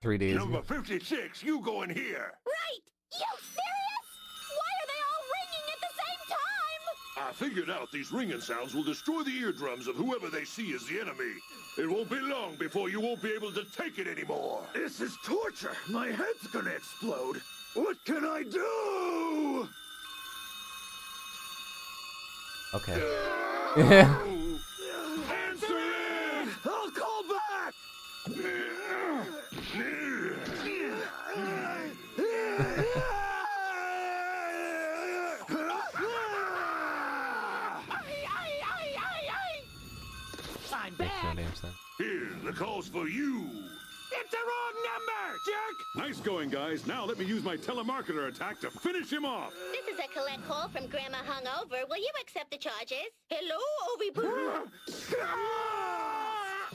3 days. Number 56, you go in here. Right! You serious? Why are they all ringing at the same time? I figured out these ringing sounds will destroy the eardrums of whoever they see as the enemy. It won't be long before you won't be able to take it anymore. This is torture. My head's gonna explode. What can I do? Okay. Answer it! I'll call back! I'm Makes no back! damn sense. Here, the call's for you. It's the wrong number, jerk! Nice going, guys. Now let me use my telemarketer attack to finish him off. This is a collect call from Grandma Hungover. Will you accept the charges? Hello, Ovi Boo.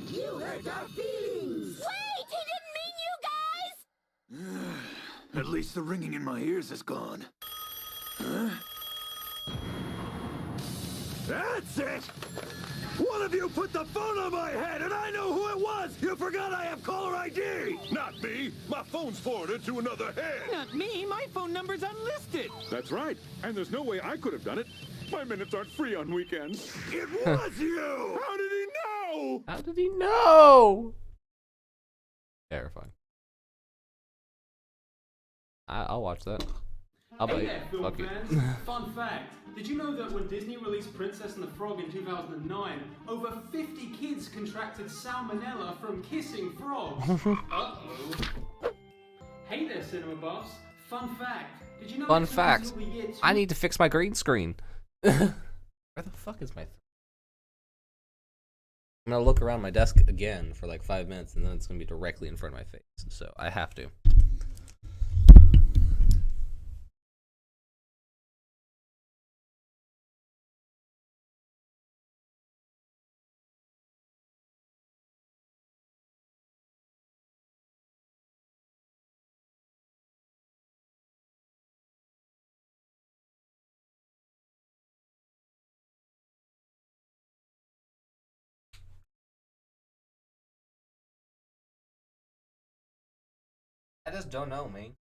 You hurt our feelings. Wait, he didn't mean you guys. At least the ringing in my ears is gone. Huh? That's it! One of you put the phone on my head, and I know who it was! You forgot I have caller ID! Not me. My phone's forwarded to another head. Not me! My phone number's unlisted! That's right. And there's no way I could have done it. My minutes aren't free on weekends. It was you! How did he know? How did he know? Terrifying. I'll watch that. I'll Hey bite. there, film Fuck it. fans. Fun fact. Did you know that when Disney released Princess and the Frog in 2009, over 50 kids contracted salmonella from kissing frogs? Uh-oh. Hey there, cinema buffs. Fun fact. Did you know Fun it took fact. until the year I need to fix my green screen. Where the fuck is my... I'm gonna look around my desk again for like 5 minutes, and then it's gonna be directly in front of my face. So I have to. I just don't know, man.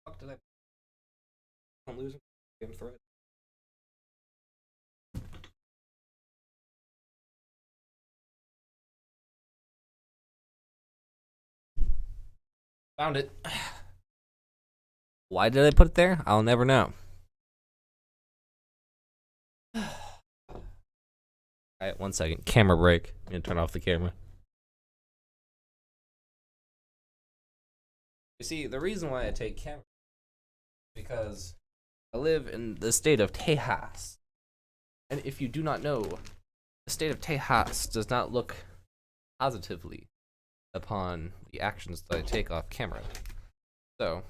Fuck did I? I'm losing. Game threat. Found it. Why did I put it there? I'll never know. Alright, 1 second. Camera break. I'm gonna turn off the camera. You see, the reason why I take camera is because I live in the state of Tejas. And if you do not know, the state of Tejas does not look positively upon the actions that I take off camera. So,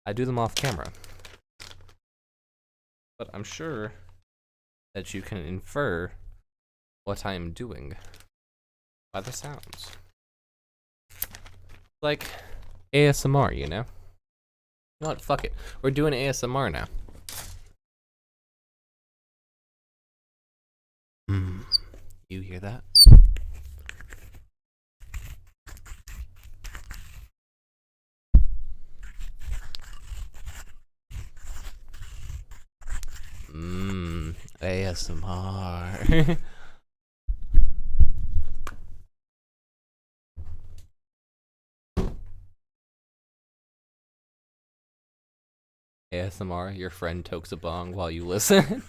I do them off camera. but I'm sure that you can infer what I am doing by the sounds. Like ASMR, you know? You know what? Fuck it. We're doing ASMR now. You hear that? ASMR. ASMR, your friend tokes a bong while you listen.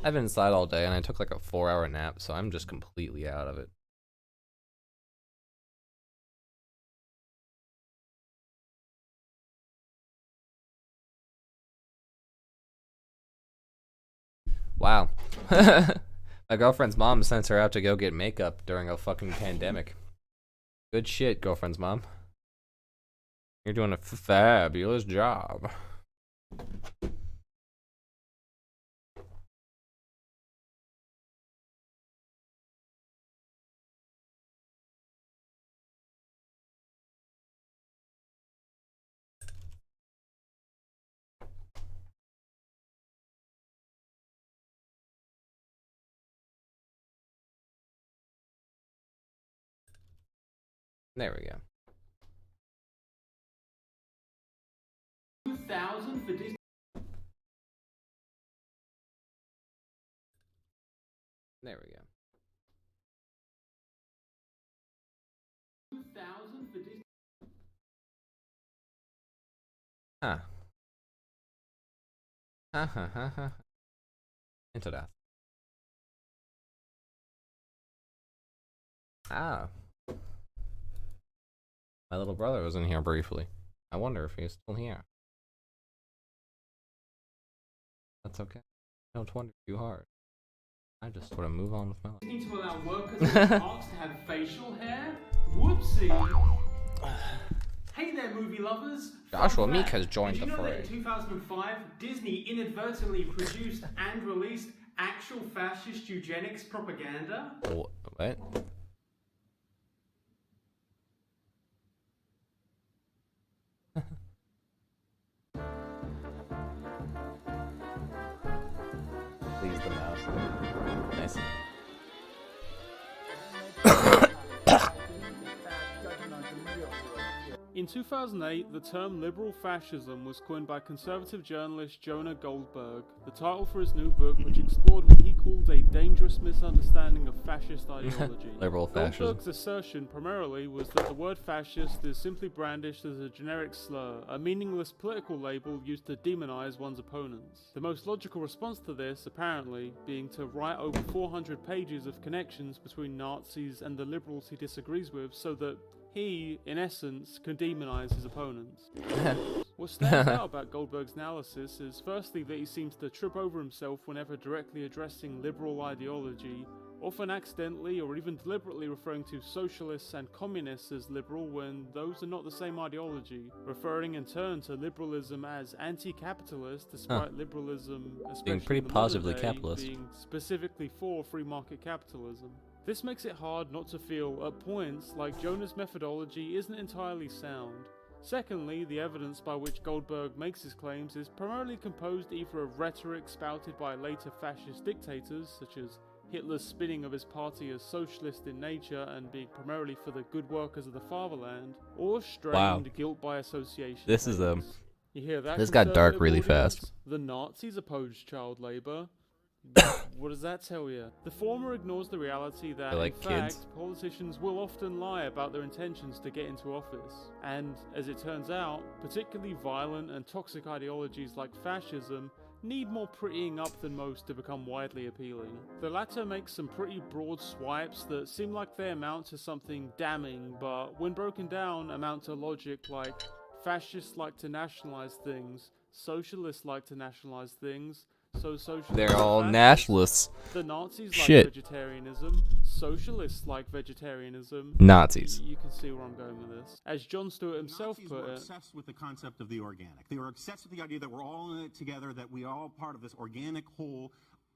I've been inside all day and I took like a 4-hour nap, so I'm just completely out of it. Wow. My girlfriend's mom sent her out to go get makeup during a fucking pandemic. Good shit, girlfriend's mom. You're doing a fabulous job. There we go. 2000 for Disney. There we go. 2000 for Disney. Huh. Into that. Ah. My little brother was in here briefly. I wonder if he's still here. That's okay. Don't wonder too hard. I just sort of move on with my life. Need to allow workers in parks to have facial hair? Whoopsie! Hey there, movie lovers! Joshua Meek has joined Did the you know fray. that in 2005, Disney inadvertently produced and released actual fascist eugenics propaganda? What? Please, the mouse. Nice. In 2008, the term liberal fascism was coined by conservative journalist Jonah Goldberg, the title for his new book, which explored what he called a dangerous misunderstanding of fascist ideology. Liberal fascism. Goldberg's assertion primarily was that the word fascist is simply brandished as a generic slur, a meaningless political label used to demonize one's opponents. The most logical response to this, apparently, being to write over 400 pages of connections between Nazis and the liberals he disagrees with so that he, in essence, can demonize his opponents. What stands out about Goldberg's analysis is firstly that he seems to trip over himself whenever directly addressing liberal ideology, often accidentally or even deliberately referring to socialists and communists as liberal when those are not the same ideology, referring in turn to liberalism as anti-capitalist despite liberalism, especially Being pretty in the positively modern day, capitalist. being specifically for free market capitalism. This makes it hard not to feel, at points, like Jonah's methodology isn't entirely sound. Secondly, the evidence by which Goldberg makes his claims is primarily composed either of rhetoric spouted by later fascist dictators, such as Hitler's spinning of his party as socialist in nature and being primarily for the good workers of the fatherland, or strained guilt by association. This is You hear that? This got dark conservative really audience? fast. The Nazis opposed child labor. What does that tell you? The former ignores the reality that, They're like in fact, kids. politicians will often lie about their intentions to get into office. And, as it turns out, particularly violent and toxic ideologies like fascism need more prettying up than most to become widely appealing. The latter makes some pretty broad swipes that seem like they amount to something damning, but when broken down amount to logic like fascists like to nationalize things, socialists like to nationalize things, so socialists They're all fascists. nationalists. The Nazis Shit. like vegetarianism, socialists like vegetarianism. Nazis. You can see where I'm going with this. As Jon Stewart himself Nazis put were it, obsessed with the concept of the organic. They were obsessed with the idea that we're all in it together, that we are all part of this organic whole.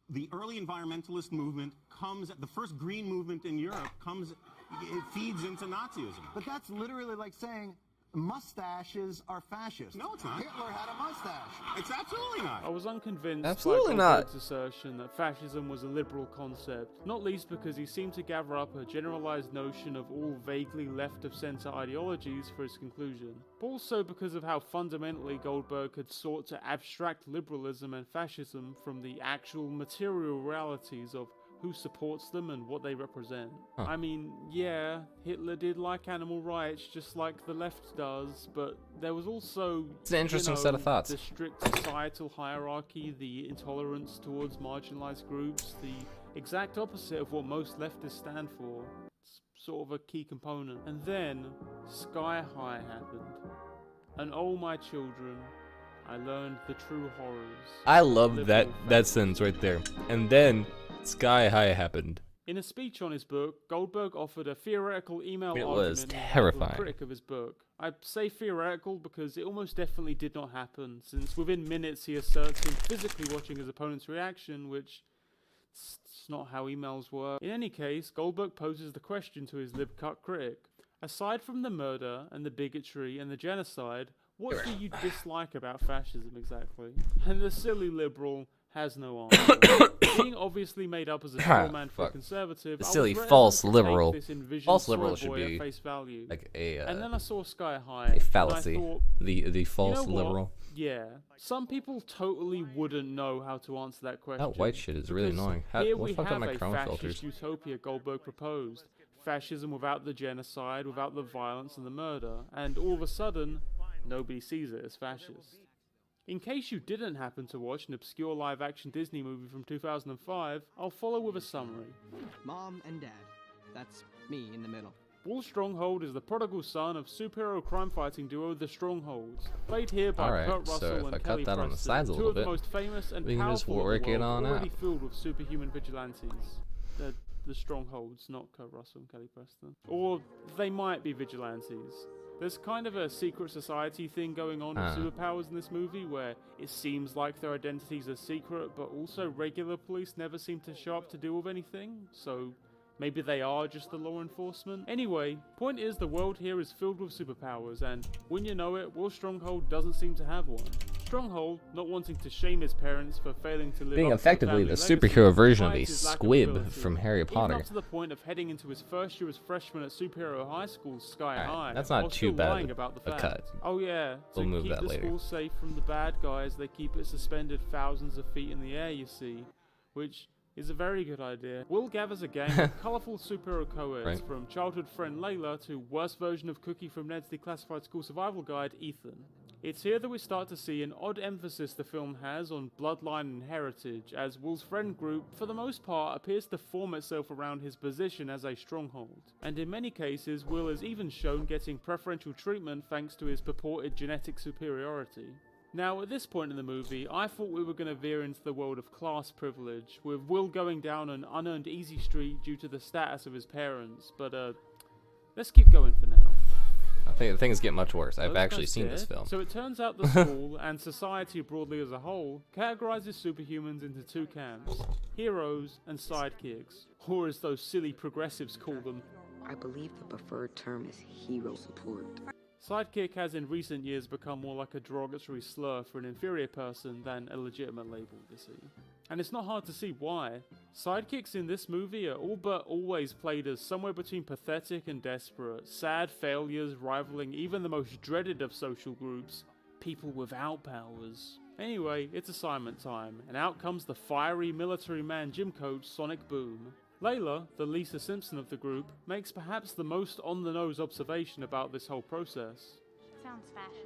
The early environmentalist movement comes, the first green movement in Europe it feeds into Nazism. But that's literally like saying mustaches are fascist. No, it's not. Hitler had a mustache. It's absolutely not. I was unconvinced Absolutely by not. Goldberg's assertion that fascism was a liberal concept, not least because he seemed to gather up a generalized notion of all vaguely left-of-center ideologies for his conclusion, but also because of how fundamentally Goldberg had sought to abstract liberalism and fascism from the actual material realities of who supports them and what they represent. Huh. I mean, yeah, Hitler did like animal rights just like the left does, but there was also, It's an interesting you know, set of thoughts. the strict societal hierarchy, the intolerance towards marginalized groups, the exact opposite of what most leftists stand for. It's sort of a key component. And then, Sky High happened. And oh my children, I learned the true horrors. I of love liberal that sentence right there. And then Sky High happened. In a speech on his book, Goldberg offered a theoretical email It argument was on behalf of a terrifying. critic of his book. I say theoretical because it almost definitely did not happen, since within minutes he asserts him physically watching his opponent's reaction, which it's not how emails work. In any case, Goldberg poses the question to his lib-cut critic. Aside from the murder and the bigotry and the genocide, what do you dislike about fascism exactly? And the silly liberal has no answer. Being obviously made up as a straw man for a Fuck. conservative, The I was silly reticent false to take liberal. this envisioned False soy liberal should boy at be face value. like a and then I saw Sky High. a and I fallacy. thought, The false you know what? liberal. Yeah, some people totally wouldn't know how to answer that question. That white shit is really because annoying. How, here what we the fuck are have my a chrome fascist filters? utopia Goldberg proposed. Fascism without the genocide, without the violence and the murder, and all of a sudden, nobody sees it as fascist. In case you didn't happen to watch an obscure live-action Disney movie from 2005, I'll follow with a summary. Mom and Dad. That's me in the middle. Wall Stronghold is the prodigal son of superhero crime-fighting duo The Strongholds, played here by Alright, Kurt Russell so if and I cut Kelly that on the Preston, sides a two little of the bit, most famous and we can just powerful work in it the world, on already out. filled with superhuman vigilantes. The Strongholds, not Kurt Russell and Kelly Preston. Or they might be vigilantes. There's kind of a secret society thing going on with superpowers in this movie where it seems like their identities are secret, but also regular police never seem to show up to deal with anything, so maybe they are just the law enforcement. Anyway, point is the world here is filled with superpowers, and when you know it, Will Stronghold doesn't seem to have one. Stronghold, not wanting to shame his parents for failing to live Being up to the effectively family the legacy, superhero version of a hides his lack of squib ability, from Harry even Potter. up to the point of heading into his first year as freshman at superhero high school, Sky High. that's not while too still bad lying about the a fact. cut. Oh yeah, We'll to move keep that the later. school safe from the bad guys, they keep it suspended thousands of feet in the air, you see, which is a very good idea. Will gathers a gang of colourful superhero co-eds, Right. from childhood friend Layla to worst version of Cookie from Ned's Declassified School Survival Guide, Ethan. It's here that we start to see an odd emphasis the film has on bloodline and heritage, as Will's friend group, for the most part, appears to form itself around his position as a stronghold. And in many cases, Will is even shown getting preferential treatment thanks to his purported genetic superiority. Now, at this point in the movie, I thought we were going to veer into the world of class privilege, with Will going down an unearned easy street due to the status of his parents, but let's keep going for now. I think things get much worse. I've Let's actually go seen this scared. film. So it turns out the school, and society broadly as a whole, categorizes superhumans into two camps: heroes and sidekicks, or as those silly progressives call them. I believe the preferred term is hero support. Sidekick has in recent years become more like a derogatory slur for an inferior person than a legitimate label, you see. And it's not hard to see why. Sidekicks in this movie are all but always played as somewhere between pathetic and desperate, sad failures rivaling even the most dreaded of social groups, people without powers. Anyway, it's assignment time, and out comes the fiery military man gym coach Sonic Boom. Layla, the Lisa Simpson of the group, makes perhaps the most on-the-nose observation about this whole process. Sounds fascist.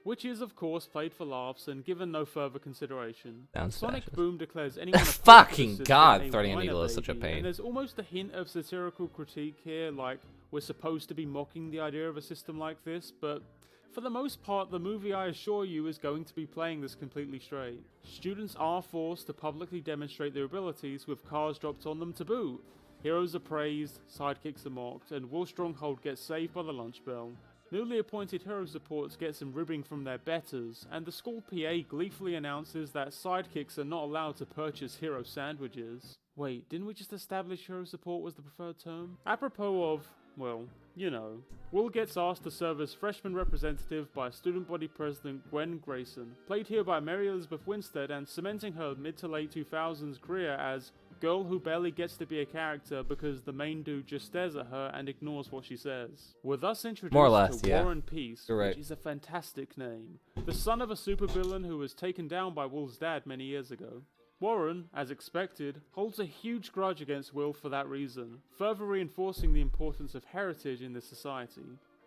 which is of course played for laughs and given no further consideration. Sounds Sonic fascist. Boom declares anyone a Fucking physicist God, a Threading a whiner Needle is such a baby, pain. And there's almost a hint of satirical critique here, like we're supposed to be mocking the idea of a system like this, but for the most part, the movie, I assure you, is going to be playing this completely straight. Students are forced to publicly demonstrate their abilities with cars dropped on them to boot. Heroes are praised, sidekicks are mocked, and Will Stronghold gets saved by the lunch bell. Newly appointed hero supports get some ribbing from their betters, and the school PA gleefully announces that sidekicks are not allowed to purchase hero sandwiches. Wait, didn't we just establish hero support was the preferred term? Apropos of, well, you know, Will gets asked to serve as freshman representative by student body president Gwen Grayson, played here by Mary Elizabeth Winstead and cementing her mid to late 2000s career as girl who barely gets to be a character because the main dude just stares at her and ignores what she says. We're thus introduced More or less, to yeah. Warren Peace, You're right. which is a fantastic name, the son of a supervillain who was taken down by Will's dad many years ago. Warren, as expected, holds a huge grudge against Will for that reason, further reinforcing the importance of heritage in this society.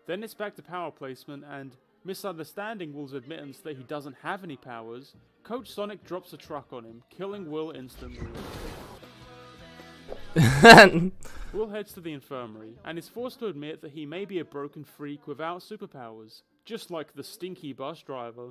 Then it's back to power placement and, misunderstanding Will's admittance that he doesn't have any powers, Coach Sonic drops a truck on him, killing Will instantly. Will heads to the infirmary, and is forced to admit that he may be a broken freak without superpowers, just like the stinky bus driver.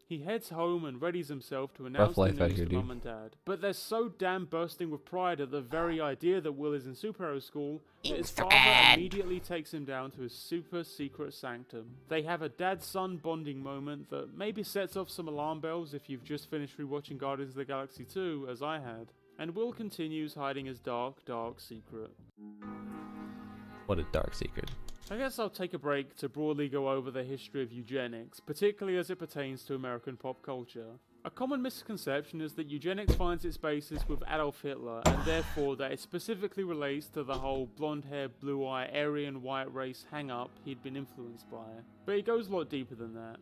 He heads home and readies himself to announce the life out news here, to dude. Mum and Dad. But they're so damn bursting with pride at the very idea that Will is in superhero school that his father immediately takes him down to his super secret sanctum. They have a dad-son bonding moment that maybe sets off some alarm bells if you've just finished rewatching Guardians of the Galaxy 2, as I had. And Will continues hiding his dark, dark secret. What a dark secret. I guess I'll take a break to broadly go over the history of eugenics, particularly as it pertains to American pop culture. A common misconception is that eugenics finds its basis with Adolf Hitler, and therefore that it specifically relates to the whole blonde hair, blue eye, Aryan white race hang-up he'd been influenced by. But it goes a lot deeper than that.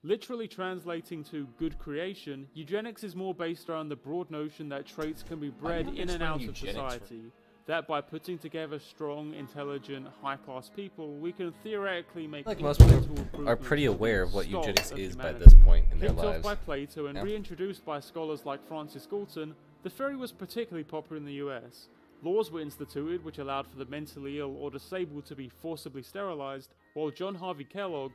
Literally translating to good creation, eugenics is more based around the broad notion that traits can be bred in and out of society. That by putting together strong, intelligent, high-class people, we can theoretically make Like most people incremental are pretty improvements aware of to what stop eugenics of is by humanity. this point in their Kicked lives. off by Plato and Yeah. reintroduced by scholars like Francis Galton, the theory was particularly popular in the US. Laws were instituted which allowed for the mentally ill or disabled to be forcibly sterilized, while John Harvey Kellogg,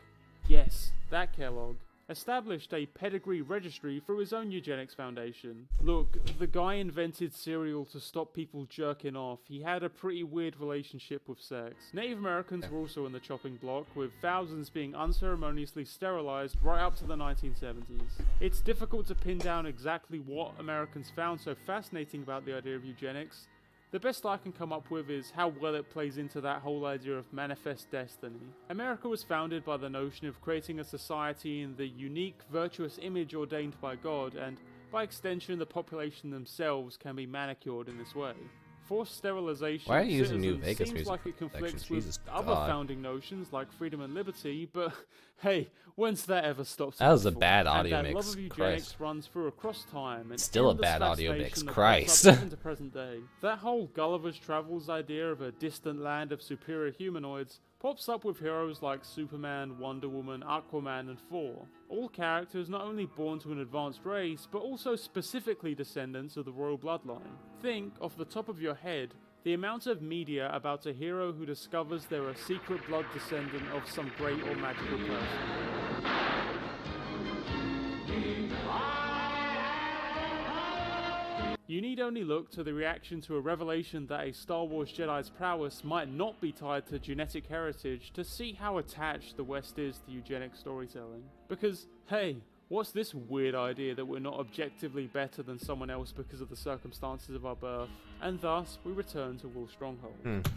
yes, that Kellogg, established a pedigree registry through his own eugenics foundation. Look, the guy invented cereal to stop people jerking off. He had a pretty weird relationship with sex. Native Americans were also in the chopping block, with thousands being unceremoniously sterilized right up to the 1970s. It's difficult to pin down exactly what Americans found so fascinating about the idea of eugenics. The best I can come up with is how well it plays into that whole idea of manifest destiny. America was founded by the notion of creating a society in the unique, virtuous image ordained by God, and by extension the population themselves can be manicured in this way. Forced sterilization Why are of you using New citizens Vegas seems music like it for conflicts protection? with Jesus other God. founding notions like freedom and liberty, but hey, when's that ever stopped? That was a before? bad And audio that mix. love of eugenics Christ. runs through across time. And Still a endless bad audio mix. fascination that Christ. pops up even to present day. That whole Gulliver's Travels idea of a distant land of superior humanoids pops up with heroes like Superman, Wonder Woman, Aquaman, and Thor. All characters not only born to an advanced race, but also specifically descendants of the royal bloodline. Think, off the top of your head, the amount of media about a hero who discovers they're a secret blood descendant of some great or magical person. You need only look to the reaction to a revelation that a Star Wars Jedi's prowess might not be tied to genetic heritage to see how attached the West is to eugenic storytelling. Because, hey, what's this weird idea that we're not objectively better than someone else because of the circumstances of our birth? And thus, we return to Will Stronghold.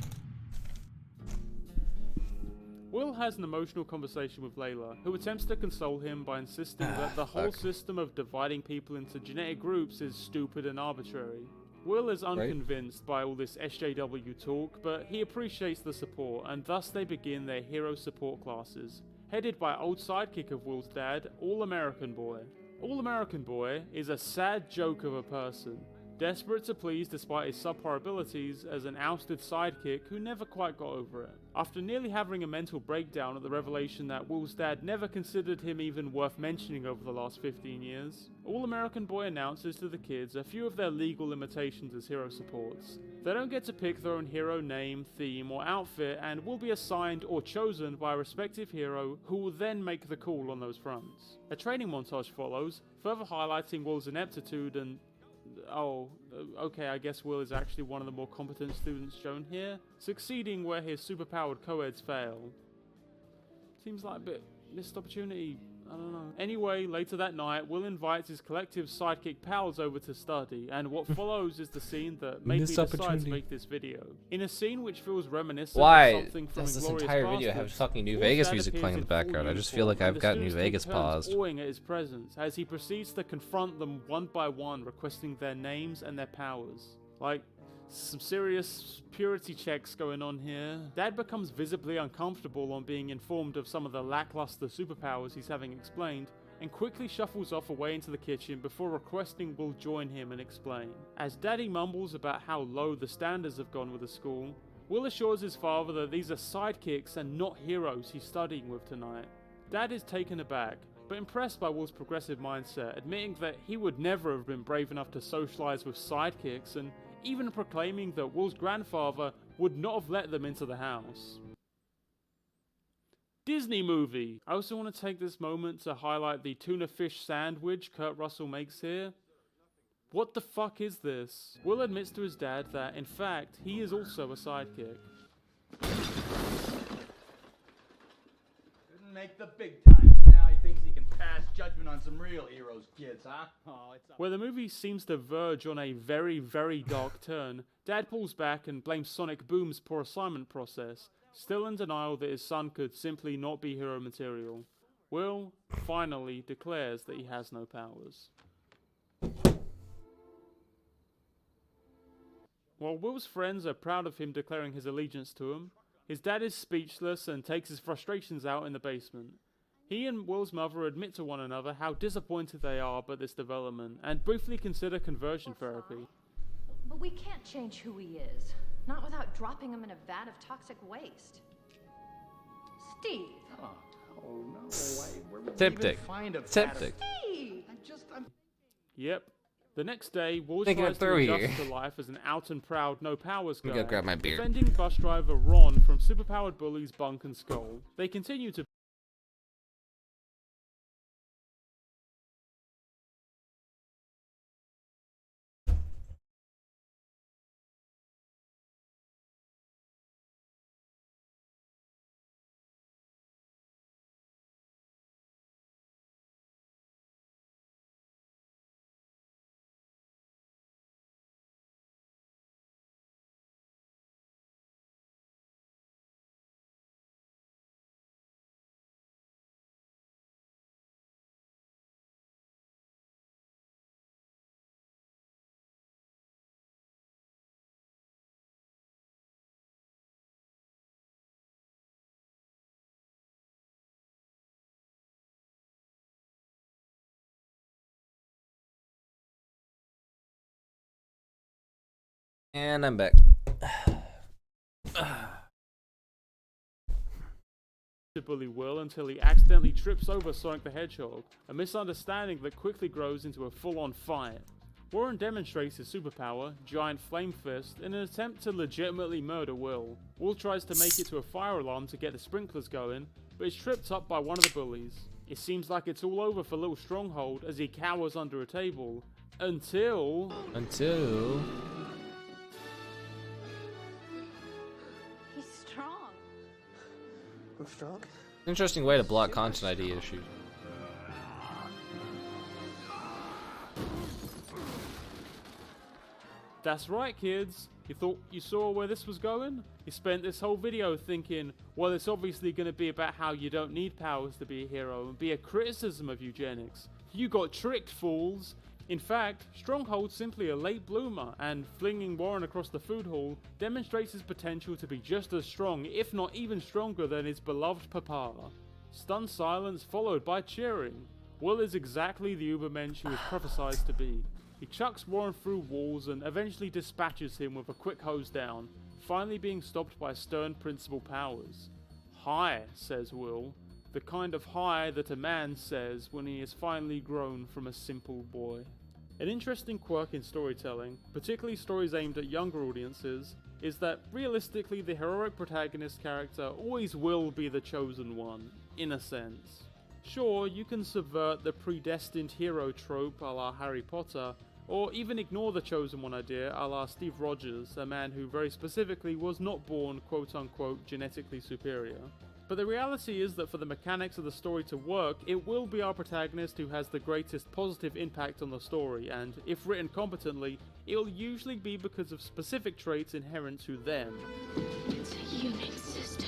Will has an emotional conversation with Layla, who attempts to console him by insisting that the whole system of dividing people into genetic groups is stupid and arbitrary. Will is unconvinced by all this SJW talk, but he appreciates the support, and thus they begin their hero support classes, headed by old sidekick of Will's dad, All-American Boy. All-American Boy is a sad joke of a person. desperate to please despite his subpar abilities as an ousted sidekick who never quite got over it. After nearly having a mental breakdown at the revelation that Will's dad never considered him even worth mentioning over the last 15 years, All-American Boy announces to the kids a few of their legal limitations as hero supports. They don't get to pick their own hero name, theme, or outfit, and will be assigned or chosen by a respective hero who will then make the call on those fronts. A training montage follows, further highlighting Will's ineptitude and oh, okay, I guess Will is actually one of the more competent students shown here, succeeding where his superpowered co-eds fail. Seems like a bit missed opportunity, I don't know. Anyway, later that night, Will invites his collective sidekick pals over to study, and what follows is the scene that made me decide to make this video. In a scene which feels reminiscent of something from does this Inglourious entire video have Basterds, fucking New Will's Vegas dad music appears playing in the full background? I just feel like uniform, I've and got the New students Vegas take turns paused. awing at his presence as he proceeds to confront them one by one, requesting their names and their powers. Like, some serious purity checks going on here. Dad becomes visibly uncomfortable on being informed of some of the lackluster superpowers he's having explained, and quickly shuffles off away into the kitchen before requesting Will join him and explain. As Daddy mumbles about how low the standards have gone with the school, Will assures his father that these are sidekicks and not heroes he's studying with tonight. Dad is taken aback, but impressed by Will's progressive mindset, admitting that he would never have been brave enough to socialize with sidekicks, and even proclaiming that Will's grandfather would not have let them into the house. Disney movie! I also want to take this moment to highlight the tuna fish sandwich Kurt Russell makes here. What the fuck is this? Will admits to his dad that, in fact, he is also a sidekick. Couldn't make the big time, so now he thinks he can pass judgment on some real heroes, kids, huh? Oh, it's Where the movie seems to verge on a very, very dark turn, Dad pulls back and blames Sonic Boom's poor assignment process, still in denial that his son could simply not be hero material. Will, finally, declares that he has no powers. While Will's friends are proud of him declaring his allegiance to him, his dad is speechless and takes his frustrations out in the basement. He and Will's mother admit to one another how disappointed they are by this development, and briefly consider conversion therapy. But we can't change who he is. Not without dropping him in a vat of toxic waste. Steve! Oh no, where would Tempting. we even find a Tempting. Steve! Yep. The next day, Will Thinking tries it to through adjust here. to life as an out and proud, no powers I'm guy, gonna grab my beer. defending bus driver Ron from superpowered bullies Bunk and Skull. They continue to And I'm back. to bully Will until he accidentally trips over Sonic the Hedgehog, a misunderstanding that quickly grows into a full-on fight. Warren demonstrates his superpower, Giant Flame Fist, in an attempt to legitimately murder Will. Will tries to make it to a fire alarm to get the sprinklers going, but is tripped up by one of the bullies. It seems like it's all over for Little Stronghold as he cowers under a table, until... He's strong. I'm strong? Interesting way to block content ID issues. That's right, kids. You thought you saw where this was going? You spent this whole video thinking, well, it's obviously going to be about how you don't need powers to be a hero and be a criticism of eugenics. You got tricked, fools. In fact, Stronghold's simply a late bloomer, and flinging Warren across the food hall demonstrates his potential to be just as strong, if not even stronger than his beloved papa. Stunned silence followed by cheering. Will is exactly the Ubermensch he was prophesized to be. He chucks Warren through walls and eventually dispatches him with a quick hose down, finally being stopped by stern Principal Powers. "Hi," says Will, the kind of hi that a man says when he has finally grown from a simple boy. An interesting quirk in storytelling, particularly stories aimed at younger audiences, is that realistically the heroic protagonist character always will be the chosen one, in a sense. Sure, you can subvert the predestined hero trope a la Harry Potter, or even ignore the chosen one idea a la Steve Rogers, a man who very specifically was not born quote-unquote genetically superior. But the reality is that for the mechanics of the story to work, it will be our protagonist who has the greatest positive impact on the story, and if written competently, it'll usually be because of specific traits inherent to them. It's a unit system.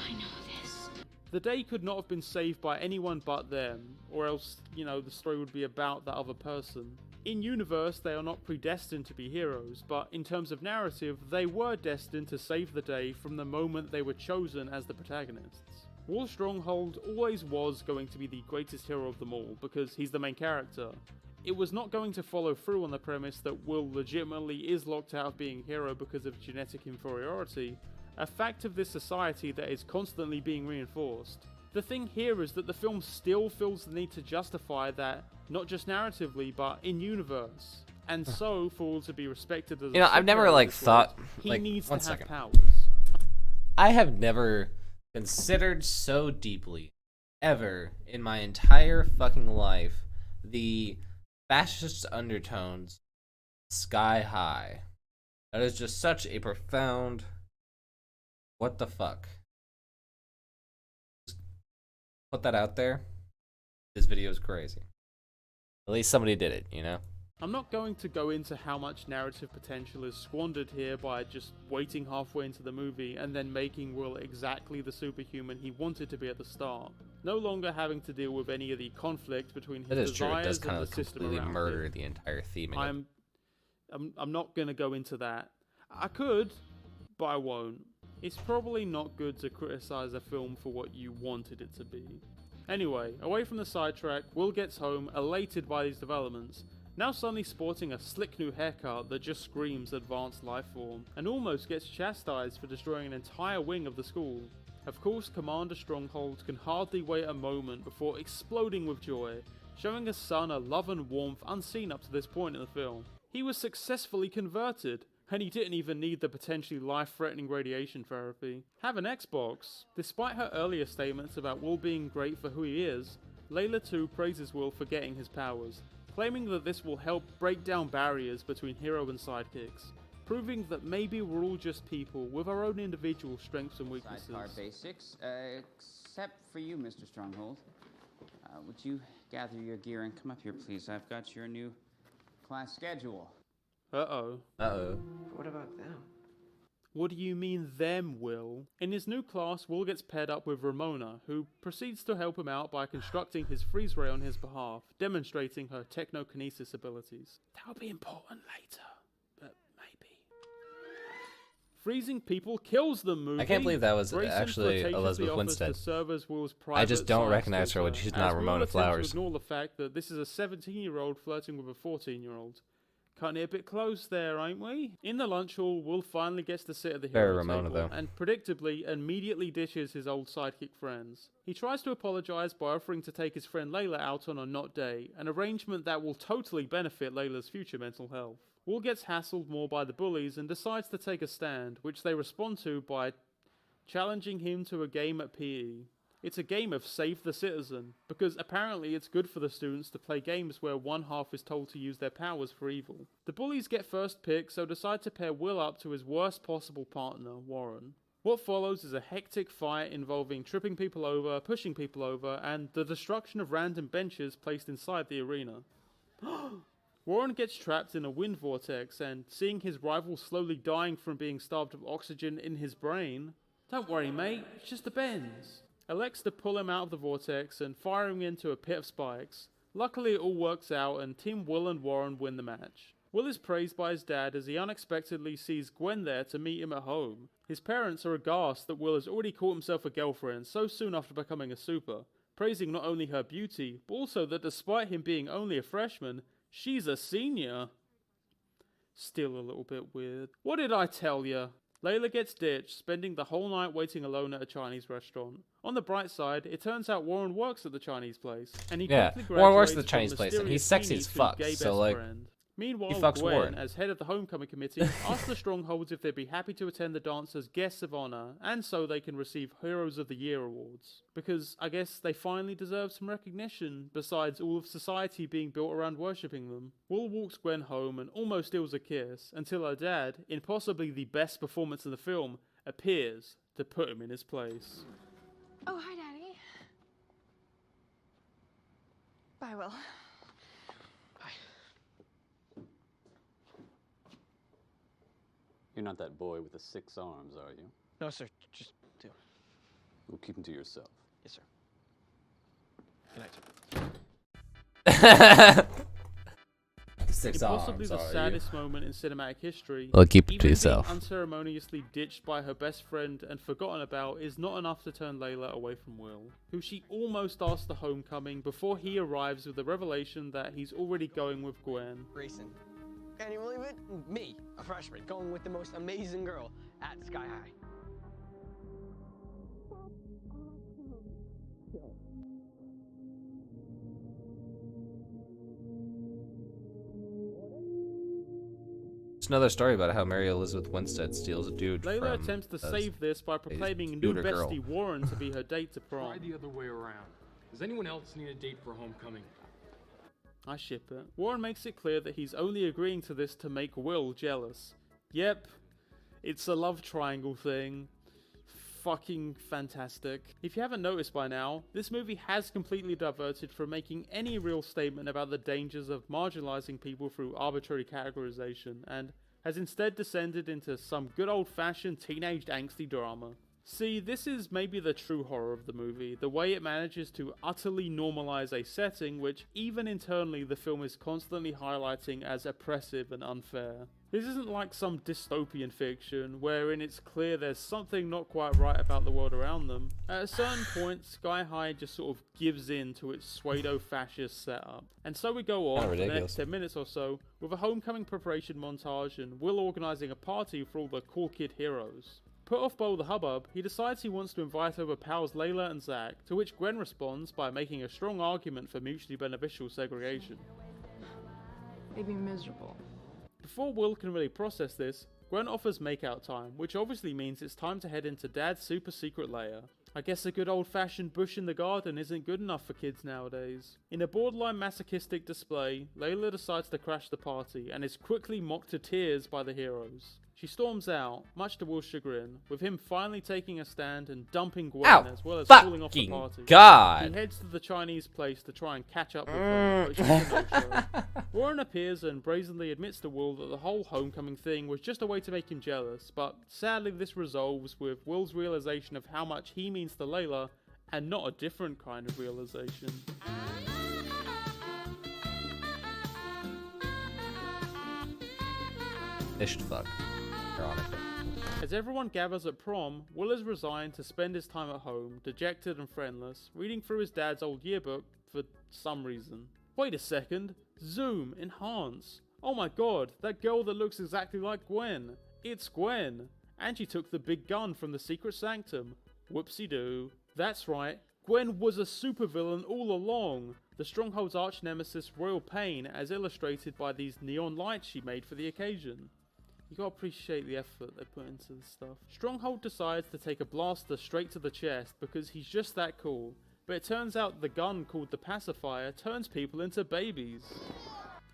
I know this. The day could not have been saved by anyone but them, or else, the story would be about that other person. In universe, they are not predestined to be heroes, but in terms of narrative, they were destined to save the day from the moment they were chosen as the protagonists. Will Stronghold always was going to be the greatest hero of them all, because he's the main character. It was not going to follow through on the premise that Will legitimately is locked out of being a hero because of genetic inferiority, a fact of this society that is constantly being reinforced. The thing here is that the film still feels the need to justify that, not just narratively, but in universe. And so, for Will to be respected as I've never thought he needs to have powers. I have never considered so deeply, ever in my entire fucking life, the fascist undertones sky high. That is just such a profound what the fuck. Put that out there. This video is crazy. At least somebody did it, I'm not going to go into how much narrative potential is squandered here by just waiting halfway into the movie and then making Will exactly the superhuman he wanted to be at the start. No longer having to deal with any of the conflict between his desires and the system around him. Completely murder the entire theming. I'm not going to go into that. I could, but I won't. It's probably not good to criticize a film for what you wanted it to be. Anyway, away from the sidetrack, Will gets home, elated by these developments, now suddenly sporting a slick new haircut that just screams advanced lifeform, and almost gets chastised for destroying an entire wing of the school. Of course, Commander Stronghold can hardly wait a moment before exploding with joy, showing his son a love and warmth unseen up to this point in the film. He was successfully converted, and he didn't even need the potentially life-threatening radiation therapy. Have an Xbox. Despite her earlier statements about Will being great for who he is, Layla too praises Will for getting his powers, claiming that this will help break down barriers between hero and sidekicks, proving that maybe we're all just people with our own individual strengths and weaknesses. Sidecar basics, except for you, Mr. Stronghold. Would you gather your gear and come up here, please? I've got your new class schedule. Uh-oh. What about them? What do you mean, them, Will? In his new class, Will gets paired up with Ramona, who proceeds to help him out by constructing his freeze ray on his behalf, demonstrating her technokinesis abilities. That'll be important later, but maybe. Freezing people kills them movie. I can't believe that was Grayson actually flirtatiously Elizabeth offers Winstead. to serve as Will's I private just don't science recognize her when tutor, she's as not Will Ramona attempts to Flowers. ignore the fact that this is a 17-year-old flirting with a 14-year-old. Cutting it a bit close there, ain't we? In the lunch hall, Will finally gets to sit at the Very hero Ramona, table, though. and predictably immediately dishes his old sidekick friends. He tries to apologise by offering to take his friend Layla out on a not day, an arrangement that will totally benefit Layla's future mental health. Will gets hassled more by the bullies and decides to take a stand, which they respond to by challenging him to a game at PE. It's a game of Save the Citizen, because apparently it's good for the students to play games where one half is told to use their powers for evil. The bullies get first pick, so decide to pair Will up to his worst possible partner, Warren. What follows is a hectic fight involving tripping people over, pushing people over, and the destruction of random benches placed inside the arena. Warren gets trapped in a wind vortex, and seeing his rival slowly dying from being starved of oxygen in his brain, "Don't worry, mate, it's just the bends," elects to pull him out of the vortex and fire him into a pit of spikes. Luckily it all works out and Team Will and Warren win the match. Will is praised by his dad as he unexpectedly sees Gwen there to meet him at home. His parents are aghast that Will has already caught himself a girlfriend so soon after becoming a super, praising not only her beauty, but also that despite him being only a freshman, She's a senior. Still a little bit weird. What did I tell ya? Layla gets ditched, spending the whole night waiting alone at a Chinese restaurant. On the bright side, it turns out Warren works at the Chinese place, and he quickly Warren works at graduates the Chinese from place, and he's mysterious sexy as genie to fuck, gay so, best like, friend. Meanwhile, he fucks Gwen, Warren. as head of the homecoming committee, asks the Strongholds if they'd be happy to attend the dance as guests of honor, and so they can receive Heroes of the Year awards. Because I guess they finally deserve some recognition, besides all of society being built around worshipping them. Will walks Gwen home and almost steals a kiss, until her dad, in possibly the best performance in the film, appears to put him in his place. Oh, hi, Daddy. Bye, Will. You're not that boy with the 6 arms, are you? No, sir. Just two. We'll keep them to yourself. Yes, sir. Good night, sir. 6 in possibly arms, the are saddest moment in cinematic history, Well, keep it to even being yourself. unceremoniously ditched by her best friend and forgotten about is not enough to turn Layla away from Will, who she almost asked to homecoming before he arrives with the revelation that he's already going with Gwen. Grayson. Can you believe it? Me, a freshman, going with the most amazing girl at Sky High. It's another story about how Mary Elizabeth Winstead steals a dude Layla from attempts to a- save this by proclaiming new dude or girl. bestie Warren to be her date to prom. Try the other way around. Does anyone else need a date for homecoming? I ship it. Warren makes it clear that he's only agreeing to this to make Will jealous. Yep, it's a love triangle thing. Fucking fantastic. If you haven't noticed by now, this movie has completely diverted from making any real statement about the dangers of marginalizing people through arbitrary categorization, and has instead descended into some good old-fashioned teenage angsty drama. See, this is maybe the true horror of the movie, the way it manages to utterly normalize a setting which even internally the film is constantly highlighting as oppressive and unfair. This isn't like some dystopian fiction, wherein it's clear there's something not quite right about the world around them. At a certain point, Sky High just sort of gives in to its pseudo-fascist setup. And so we go on for the next 10 minutes or so, with a homecoming preparation montage and Will organising a party for all the cool kid heroes. Put off by all the hubbub, he decides he wants to invite over pals Layla and Zach, to which Gwen responds by making a strong argument for mutually beneficial segregation. They'd be miserable. Before Will can really process this, Gwen offers makeout time, which obviously means it's time to head into Dad's super secret lair. I guess a good old-fashioned bush in the garden isn't good enough for kids nowadays. In a borderline masochistic display, Layla decides to crash the party and is quickly mocked to tears by the heroes. She storms out, much to Will's chagrin, with him finally taking a stand and dumping Gwen as well as falling off the party. God. He heads to the Chinese place to try and catch up with her, but she's a no-show. Warren appears and brazenly admits to Will that the whole homecoming thing was just a way to make him jealous, but sadly this resolves with Will's realization of how much he means to Layla, and not a different kind of realization. Ished fuck. Ironically. As everyone gathers at prom, Will is resigned to spend his time at home, dejected and friendless, reading through his dad's old yearbook for some reason. Wait a second. Zoom. Enhance. Oh my god, that girl that looks exactly like Gwen. It's Gwen. And she took the big gun from the secret sanctum. Whoopsie-doo. That's right. Gwen was a supervillain all along. The Stronghold's arch-nemesis Royal Pain, as illustrated by these neon lights she made for the occasion. You gotta appreciate the effort they put into this stuff. Stronghold decides to take a blaster straight to the chest because he's just that cool, but it turns out the gun called the Pacifier turns people into babies.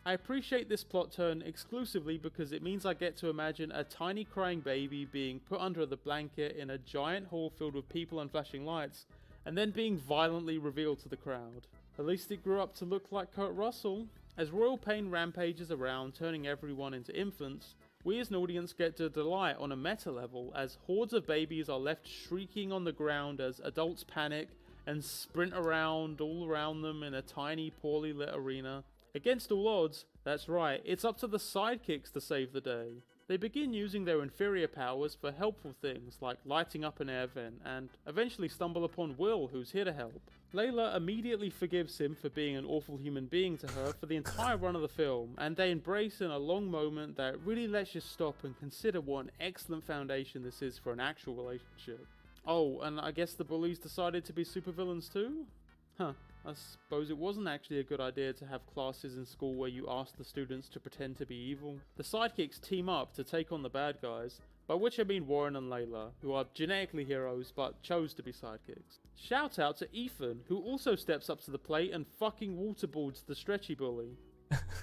I appreciate this plot turn exclusively because it means I get to imagine a tiny crying baby being put under the blanket in a giant hall filled with people and flashing lights, and then being violently revealed to the crowd. At least it grew up to look like Kurt Russell. As Royal Pain rampages around, turning everyone into infants, we as an audience get to delight on a meta level as hordes of babies are left shrieking on the ground as adults panic and sprint around all around them in a tiny, poorly lit arena. Against all odds, that's right, it's up to the sidekicks to save the day. They begin using their inferior powers for helpful things like lighting up an air vent and eventually stumble upon Will, who's here to help. Layla immediately forgives him for being an awful human being to her for the entire run of the film, and they embrace in a long moment that really lets you stop and consider what an excellent foundation this is for an actual relationship. Oh, and I guess the bullies decided to be supervillains too? Huh. I suppose it wasn't actually a good idea to have classes in school where you ask the students to pretend to be evil. The sidekicks team up to take on the bad guys, by which I mean Warren and Layla, who are genetically heroes but chose to be sidekicks. Shout out to Ethan, who also steps up to the plate and fucking waterboards the stretchy bully.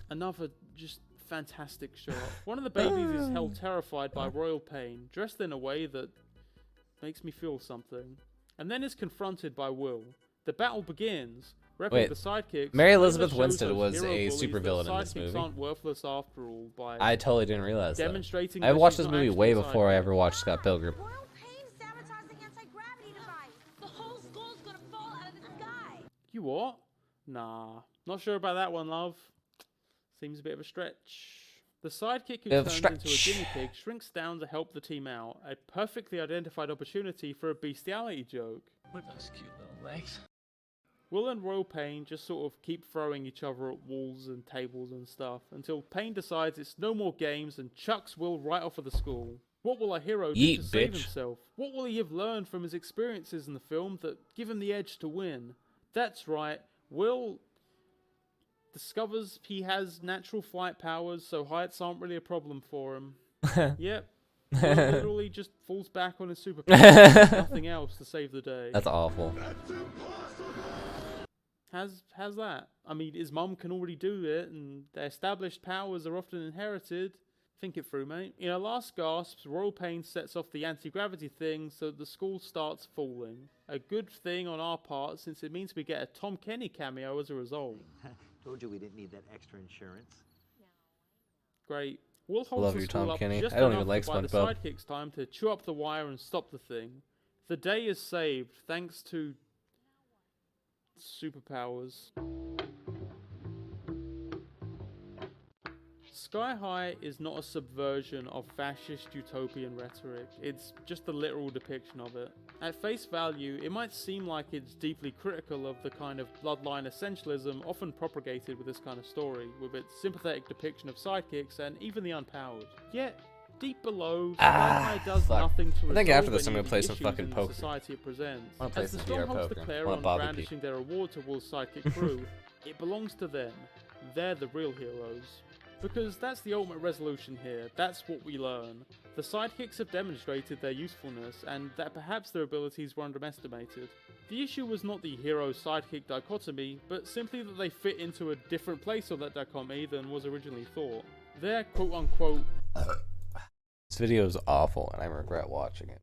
Another just fantastic shot. One of the babies is held terrified by Royal Pain, dressed in a way that makes me feel something, and then is confronted by Will. The battle begins. Wait, the sidekicks, Mary Elizabeth shows Winstead those was hero a bullies supervillain that in this sidekicks movie. aren't worthless after all by I totally didn't realize that. demonstrating I that watched she's this not movie actually way a before I sidekick. ever watched Scott Pilgrim. You what? Nah, not sure about that one, love. Seems a bit of a stretch. The sidekick who Bit of a turns into a stretch. guinea pig shrinks down to help the team out. A perfectly identified opportunity for a bestiality joke. Look at those cute little legs. Will and Royal Pain just sort of keep throwing each other at walls and tables and stuff until Pain decides it's no more games and chucks Will right off of the school. What will our hero do Yeet, to save bitch. himself? What will he have learned from his experiences in the film that give him the edge to win? That's right, Will discovers he has natural flight powers, so heights aren't really a problem for him. Yep. Will literally just falls back on his superpower. Nothing else to save the day. That's awful. How's that? I mean, his mum can already do it, and their established powers are often inherited. Think it through, mate. In her last gasps, Royal Pain sets off the anti-gravity thing so the school starts falling. A good thing on our part, since it means we get a Tom Kenny cameo as a result. Told you we didn't need that extra insurance. Great. Will holds Love the you, school Tom up Kenny. just I don't enough even like to buy the SpongeBob. sidekicks time to chew up the wire and stop the thing. The day is saved thanks to superpowers. Sky High is not a subversion of fascist utopian rhetoric, it's just a literal depiction of it. At face value, it might seem like it's deeply critical of the kind of bloodline essentialism often propagated with this kind of story, with its sympathetic depiction of sidekicks and even the unpowered. Yet, deep below, Sky High does fuck. nothing to I think resolve after this I'm any gonna of play the some issues fucking in the poker. society it presents. I wanna play As the some VR Strongholds poker. declare I wanna on bother brandishing their award to Will's sidekick crew, it belongs to them. They're the real heroes. Because that's the ultimate resolution here, that's what we learn. The sidekicks have demonstrated their usefulness, and that perhaps their abilities were underestimated. The issue was not the hero-sidekick dichotomy, but simply that they fit into a different place on that dichotomy than was originally thought. Their quote-unquote... This video is awful, and I regret watching it.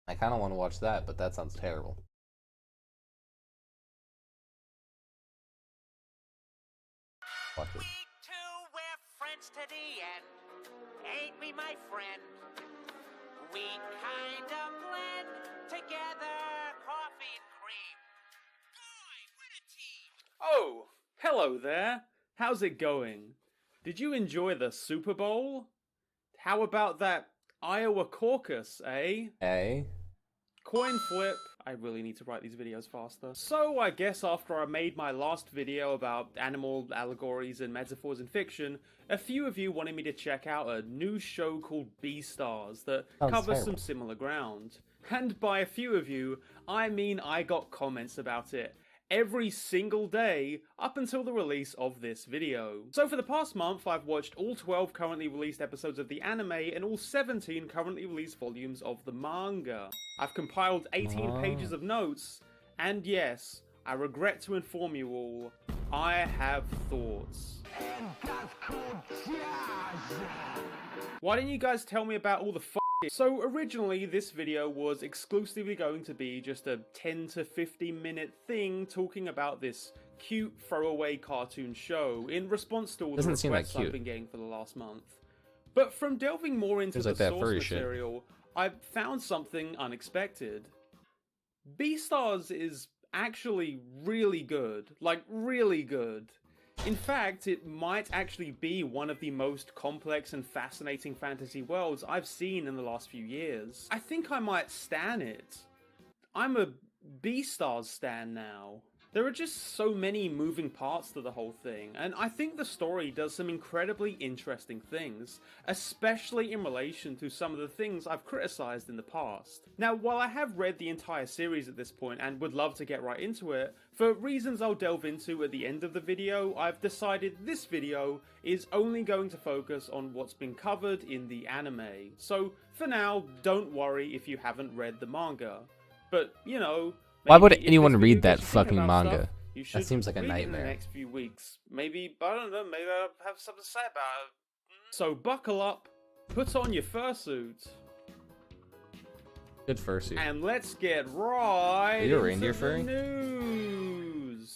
I kind of want to watch that, but that sounds terrible. Watch it. Friends to the end, ain't we, my friend? We kind of blend together, coffee and cream. Oh, hello there. How's it going? Did you enjoy the Super Bowl? How about that Iowa caucus, eh? Eh? Coin flip. I really need to write these videos faster. So I guess after I made my last video about animal allegories and metaphors in fiction, a few of you wanted me to check out a new show called Beastars that Sounds covers terrible. some similar ground. And by a few of you, I mean I got comments about it every single day up until the release of this video. So for the past month, I've watched all 12 currently released episodes of the anime and all 17 currently released volumes of the manga. I've compiled 18 pages of notes, and yes, I regret to inform you all, I have thoughts. Why didn't you guys tell me about all the So originally this video was exclusively going to be just a 10 to 15 minute thing talking about this cute throwaway cartoon show in response to all the Doesn't seem that requests I've cute. been getting for the last month. But from delving more into Seems the like that source furry shit. material, I found something unexpected. Beastars is actually really good. Like, really good. In fact, it might actually be one of the most complex and fascinating fantasy worlds I've seen in the last few years. I think I might stan it. I'm a Beastars stan now. There are just so many moving parts to the whole thing, and I think the story does some incredibly interesting things, especially in relation to some of the things I've criticized in the past. Now, while I have read the entire series at this point and would love to get right into it, for reasons I'll delve into at the end of the video, I've decided this video is only going to focus on what's been covered in the anime. So, for now, don't worry if you haven't read the manga. But, you know, why would maybe if anyone this read video that gets you thinking fucking about manga? stuff, you should That seems like a read it in nightmare. the next few weeks. Maybe, I don't know, maybe I'll have something to say about it. So buckle up, put on your fursuit, Good fursuit. and let's get right Are you a into reindeer the furry? news.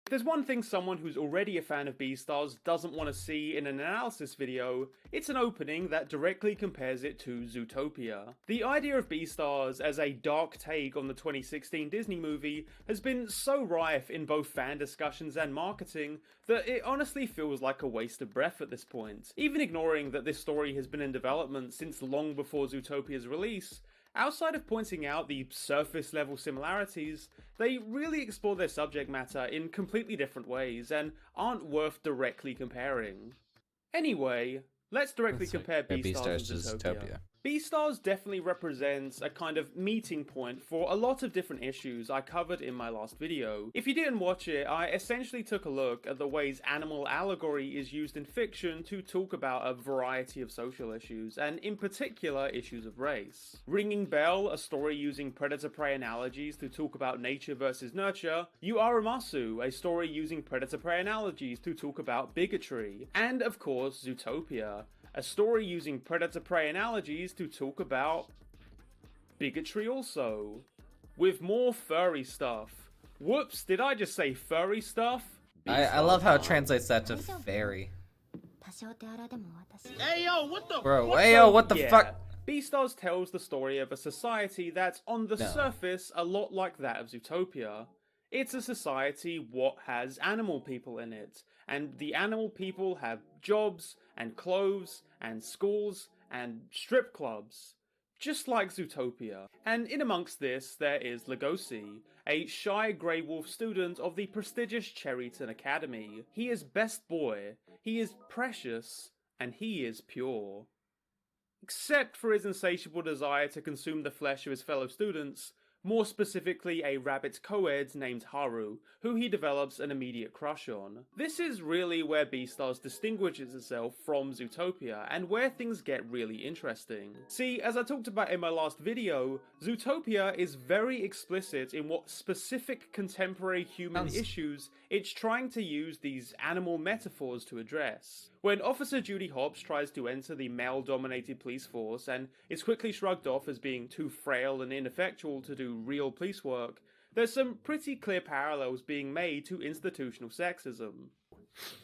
If there's one thing someone who's already a fan of Beastars doesn't want to see in an analysis video, it's an opening that directly compares it to Zootopia. The idea of Beastars as a dark take on the 2016 Disney movie has been so rife in both fan discussions and marketing that it honestly feels like a waste of breath at this point. Even ignoring that this story has been in development since long before Zootopia's release, outside of pointing out the surface level similarities, they really explore their subject matter in completely different ways and aren't worth directly comparing. Anyway, let's directly compare Beastars and Zootopia. Beastars definitely represents a kind of meeting point for a lot of different issues I covered in my last video. If you didn't watch it, I essentially took a look at the ways animal allegory is used in fiction to talk about a variety of social issues, and in particular issues of race. Ringing Bell, a story using predator-prey analogies to talk about nature versus nurture, You Are Amasu, a story using predator-prey analogies to talk about bigotry, and of course Zootopia, a story using predator-prey analogies to talk about bigotry also. With more furry stuff. Whoops, did I just say furry stuff? I love how it translates that to fairy. Hey yo, what the Bro, hey yo, what the Yeah, fuck? Beastars tells the story of a society that's on the No. surface a lot like that of Zootopia. It's a society what has animal people in it, and the animal people have jobs and clothes and schools and strip clubs, just like Zootopia. And in amongst this, there is Legosi, a shy grey wolf student of the prestigious Cherryton Academy. He is best boy, he is precious, and he is pure. Except for his insatiable desire to consume the flesh of his fellow students, more specifically a rabbit co-ed named Haru, who he develops an immediate crush on. This is really where Beastars distinguishes itself from Zootopia, and where things get really interesting. See, as I talked about in my last video, Zootopia is very explicit in what specific contemporary human issues it's trying to use these animal metaphors to address. When Officer Judy Hopps tries to enter the male-dominated police force and is quickly shrugged off as being too frail and ineffectual to do real police work, there's some pretty clear parallels being made to institutional sexism.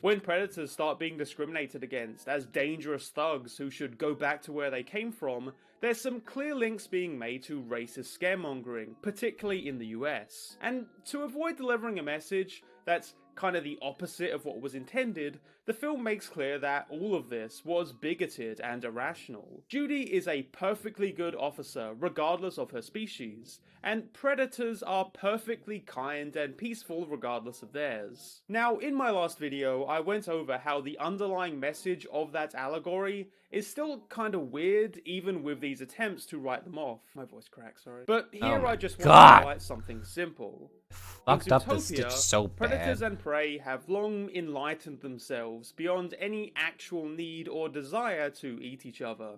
When predators start being discriminated against as dangerous thugs who should go back to where they came from, there's some clear links being made to racist scaremongering, particularly in the US. And to avoid delivering a message that's kind of the opposite of what was intended, the film makes clear that all of this was bigoted and irrational. Judy is a perfectly good officer regardless of her species, and predators are perfectly kind and peaceful regardless of theirs. Now, in my last video, I went over how the underlying message of that allegory is still kind of weird, even with these attempts to write them off. My voice cracks, sorry. But here I just want to highlight something simple. Fucked In up this Zootopia, stitch so predators bad. and prey have long enlightened themselves beyond any actual need or desire to eat each other.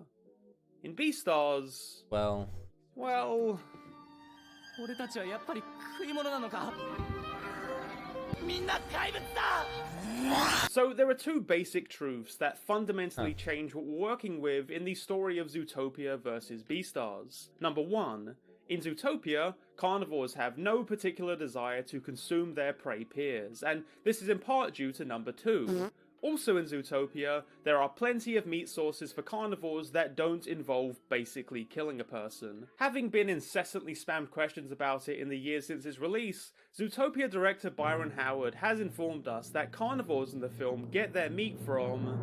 In Beastars, well... 俺たちはやっぱり食い物なのかみんな怪物だ So there are two basic truths that fundamentally change what we're working with in the story of Zootopia versus Beastars. Number one, in Zootopia, carnivores have no particular desire to consume their prey peers, and this is in part due to number two. Also in Zootopia, there are plenty of meat sources for carnivores that don't involve basically killing a person. Having been incessantly spammed questions about it in the years since its release, Zootopia director Byron Howard has informed us that carnivores in the film get their meat from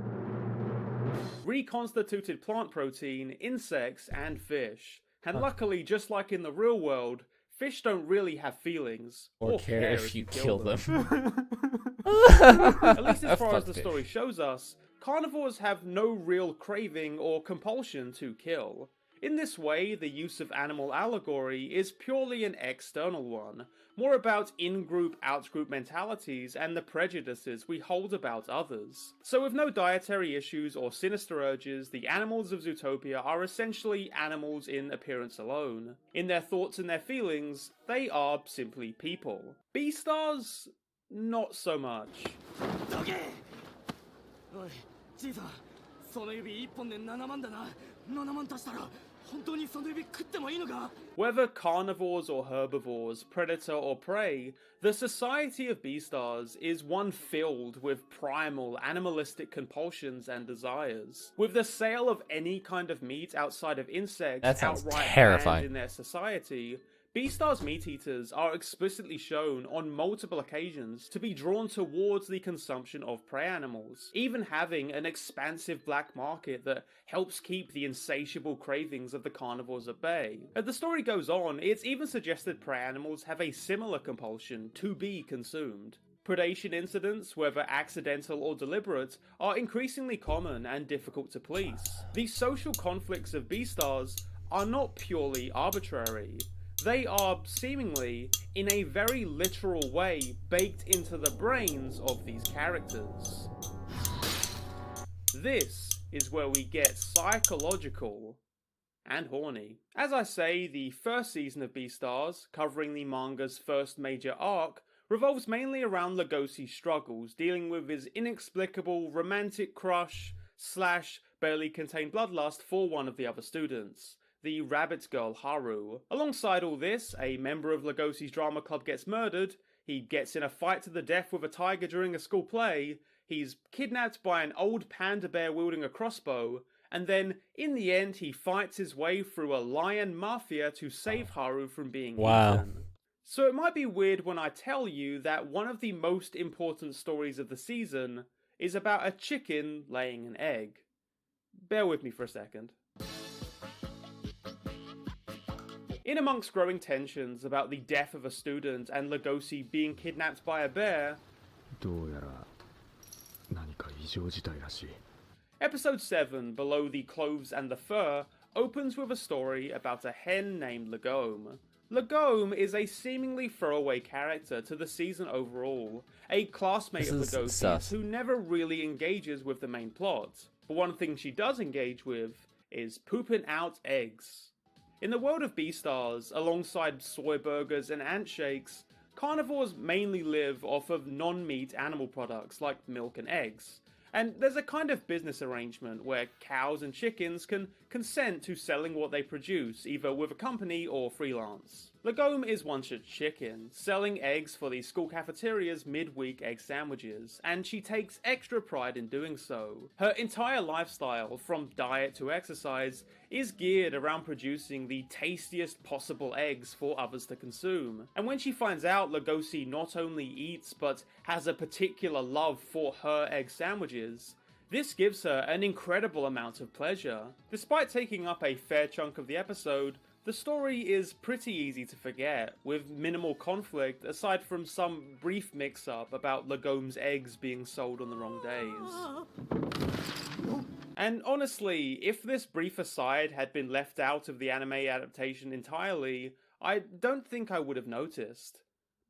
reconstituted plant protein, insects, and fish. And luckily, just like in the real world, fish don't really have feelings. Or care if you kill them. At least as far as the story shows us, carnivores have no real craving or compulsion to kill. In this way, the use of animal allegory is purely an external one, more about in-group, out-group mentalities and the prejudices we hold about others. So with no dietary issues or sinister urges, the animals of Zootopia are essentially animals in appearance alone. In their thoughts and their feelings, they are simply people. Beastars? Not so much. Whether carnivores or herbivores, predator or prey, the society of Beastars is one filled with primal, animalistic compulsions and desires. With the sale of any kind of meat outside of insects that sounds outright terrifying banned in their society, Beastars meat-eaters are explicitly shown on multiple occasions to be drawn towards the consumption of prey animals, even having an expansive black market that helps keep the insatiable cravings of the carnivores at bay. As the story goes on, it's even suggested prey animals have a similar compulsion to be consumed. Predation incidents, whether accidental or deliberate, are increasingly common and difficult to police. The social conflicts of Beastars are not purely arbitrary. They are, seemingly, in a very literal way, baked into the brains of these characters. This is where we get psychological and horny. As I say, the first season of Beastars, covering the manga's first major arc, revolves mainly around Legosi's struggles, dealing with his inexplicable romantic crush / barely contained bloodlust for one of the other students, the rabbit girl Haru. Alongside all this, a member of Legosi's drama club gets murdered, he gets in a fight to the death with a tiger during a school play, he's kidnapped by an old panda bear wielding a crossbow, and then, in the end, he fights his way through a lion mafia to save Haru from being eaten. So it might be weird when I tell you that one of the most important stories of the season is about a chicken laying an egg. Bear with me for a second. In amongst growing tensions about the death of a student and Legosi being kidnapped by a bear, Episode 7, Below the Clothes and the Fur, opens with a story about a hen named Lagome. Lagome is a seemingly throwaway character to the season overall, a classmate of Legosi's who never really engages with the main plot. But one thing she does engage with is pooping out eggs. In the world of Beastars, alongside soy burgers and ant shakes, carnivores mainly live off of non-meat animal products like milk and eggs. And there's a kind of business arrangement where cows and chickens can consent to selling what they produce, either with a company or freelance. Lagome is one such chicken, selling eggs for the school cafeteria's midweek egg sandwiches, and she takes extra pride in doing so. Her entire lifestyle, from diet to exercise, is geared around producing the tastiest possible eggs for others to consume. And when she finds out Legosi not only eats but has a particular love for her egg sandwiches, this gives her an incredible amount of pleasure. Despite taking up a fair chunk of the episode, the story is pretty easy to forget, with minimal conflict aside from some brief mix-up about Lagome's eggs being sold on the wrong days. And honestly, if this brief aside had been left out of the anime adaptation entirely, I don't think I would have noticed.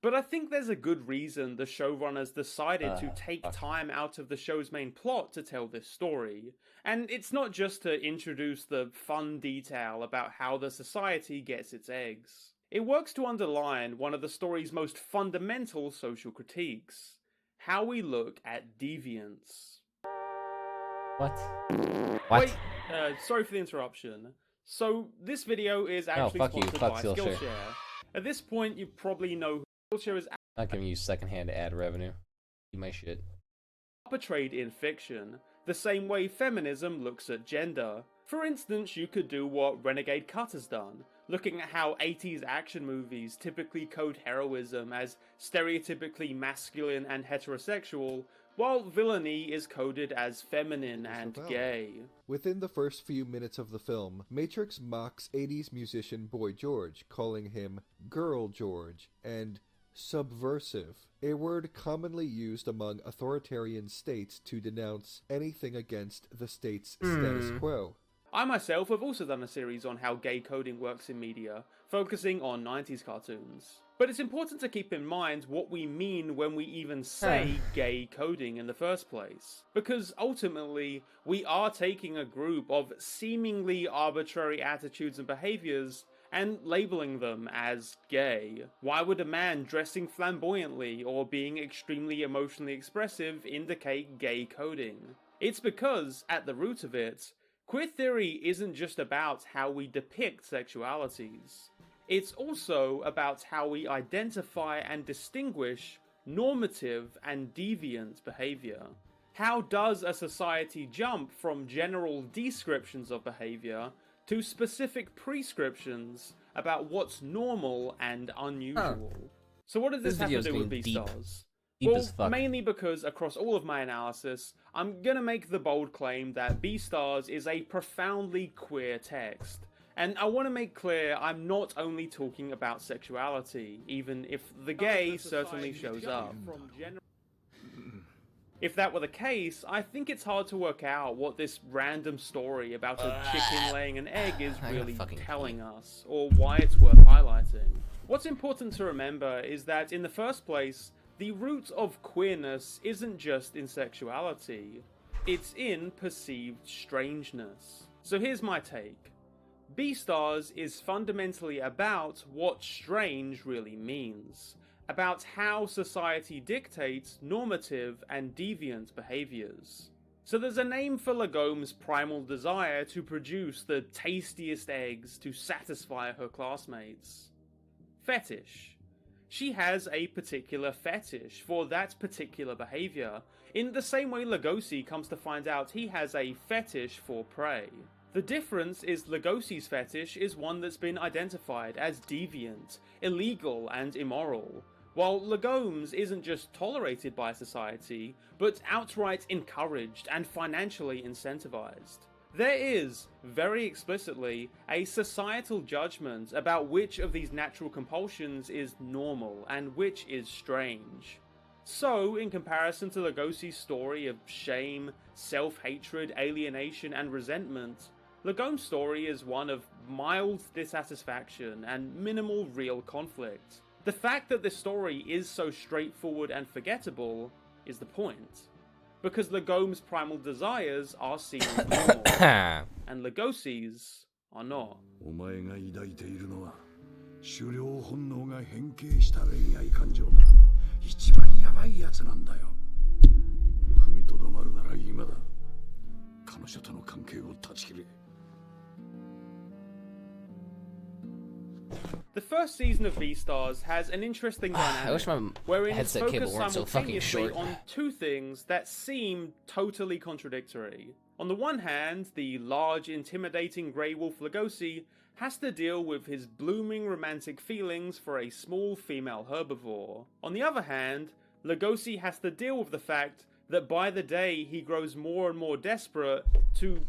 But I think there's a good reason the showrunners decided to take time out of the show's main plot to tell this story. And it's not just to introduce the fun detail about how the society gets its eggs. It works to underline one of the story's most fundamental social critiques: how we look at deviance. What? Wait, sorry for the interruption. So, this video is actually sponsored by Skillshare. At this point, you probably know who Skillshare is. Not giving you secondhand ad revenue. Eat my shit. portrayed in fiction, the same way feminism looks at gender. For instance, you could do what Renegade Cut has done, looking at how 80s action movies typically code heroism as stereotypically masculine and heterosexual, while villainy is coded as feminine and gay. Within the first few minutes of the film, Matrix mocks 80s musician Boy George, calling him Girl George and subversive, a word commonly used among authoritarian states to denounce anything against the state's status quo. I myself have also done a series on how gay coding works in media, focusing on 90s cartoons. But it's important to keep in mind what we mean when we even say gay coding in the first place. Because ultimately, we are taking a group of seemingly arbitrary attitudes and behaviors and labeling them as gay. Why would a man dressing flamboyantly or being extremely emotionally expressive indicate gay coding? It's because, at the root of it, queer theory isn't just about how we depict sexualities. It's also about how we identify and distinguish normative and deviant behavior. How does a society jump from general descriptions of behavior to specific prescriptions about what's normal and unusual? So what does this have to do with Beastars? Well, mainly because across all of my analysis, I'm gonna make the bold claim that Beastars is a profoundly queer text. And I want to make clear I'm not only talking about sexuality, even if the gay certainly shows up. If that were the case, I think it's hard to work out what this random story about a chicken laying an egg is really telling us, or why it's worth highlighting. What's important to remember is that in the first place, the root of queerness isn't just in sexuality, it's in perceived strangeness. So here's my take. Beastars is fundamentally about what strange really means, about how society dictates normative and deviant behaviors. So there's a name for Lagome's primal desire to produce the tastiest eggs to satisfy her classmates. Fetish. She has a particular fetish for that particular behavior, in the same way Lugosi comes to find out he has a fetish for prey. The difference is Lugosi's fetish is one that's been identified as deviant, illegal, and immoral, while Lagome's isn't just tolerated by society, but outright encouraged and financially incentivized. There is, very explicitly, a societal judgment about which of these natural compulsions is normal and which is strange. So, in comparison to Lugosi's story of shame, self-hatred, alienation, and resentment, Lagome's story is one of mild dissatisfaction and minimal real conflict. The fact that this story is so straightforward and forgettable is the point. Because Lagome's primal desires are seen as normal, and Lugosi's are not. お前が抱いているのは狩猟本能が変形した恋愛感情だ。一番ヤバいやつなんだよ。踏みとどまるなら今だ。彼女との関係を断ち切れ。 The first season of Beastars has an interesting dynamic, wherein it's focused simultaneously on two things that seem totally contradictory. On the one hand, the large, intimidating Grey Wolf Lugosi has to deal with his blooming romantic feelings for a small female herbivore. On the other hand, Lugosi has to deal with the fact that by the day he grows more and more desperate to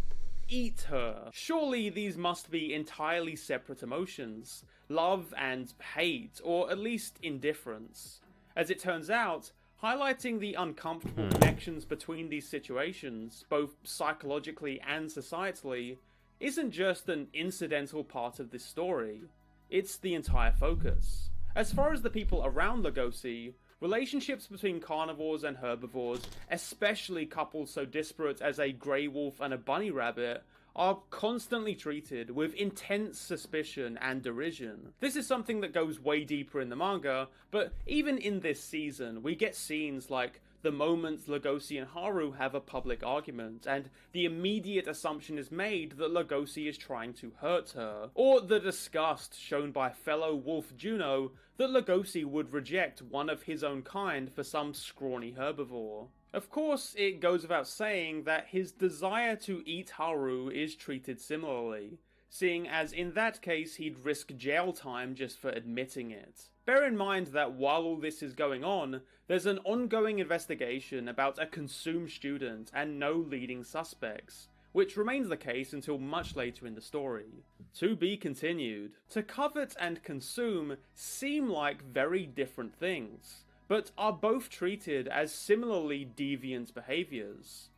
eat her. Surely these must be entirely separate emotions, love and hate, or at least indifference. As it turns out, highlighting the uncomfortable connections between these situations, both psychologically and societally, isn't just an incidental part of this story, it's the entire focus. As far as the people around Lugosi, relationships between carnivores and herbivores, especially couples so disparate as a grey wolf and a bunny rabbit, are constantly treated with intense suspicion and derision. This is something that goes way deeper in the manga, but even in this season, we get scenes like the moment Lugosi and Haru have a public argument, and the immediate assumption is made that Lugosi is trying to hurt her, or the disgust shown by fellow wolf Juno that Lugosi would reject one of his own kind for some scrawny herbivore. Of course, it goes without saying that his desire to eat Haru is treated similarly, seeing as in that case he'd risk jail time just for admitting it. Bear in mind that while all this is going on, there's an ongoing investigation about a consumed student and no leading suspects, which remains the case until much later in the story. To be continued. To covet and consume seem like very different things, but are both treated as similarly deviant behaviours.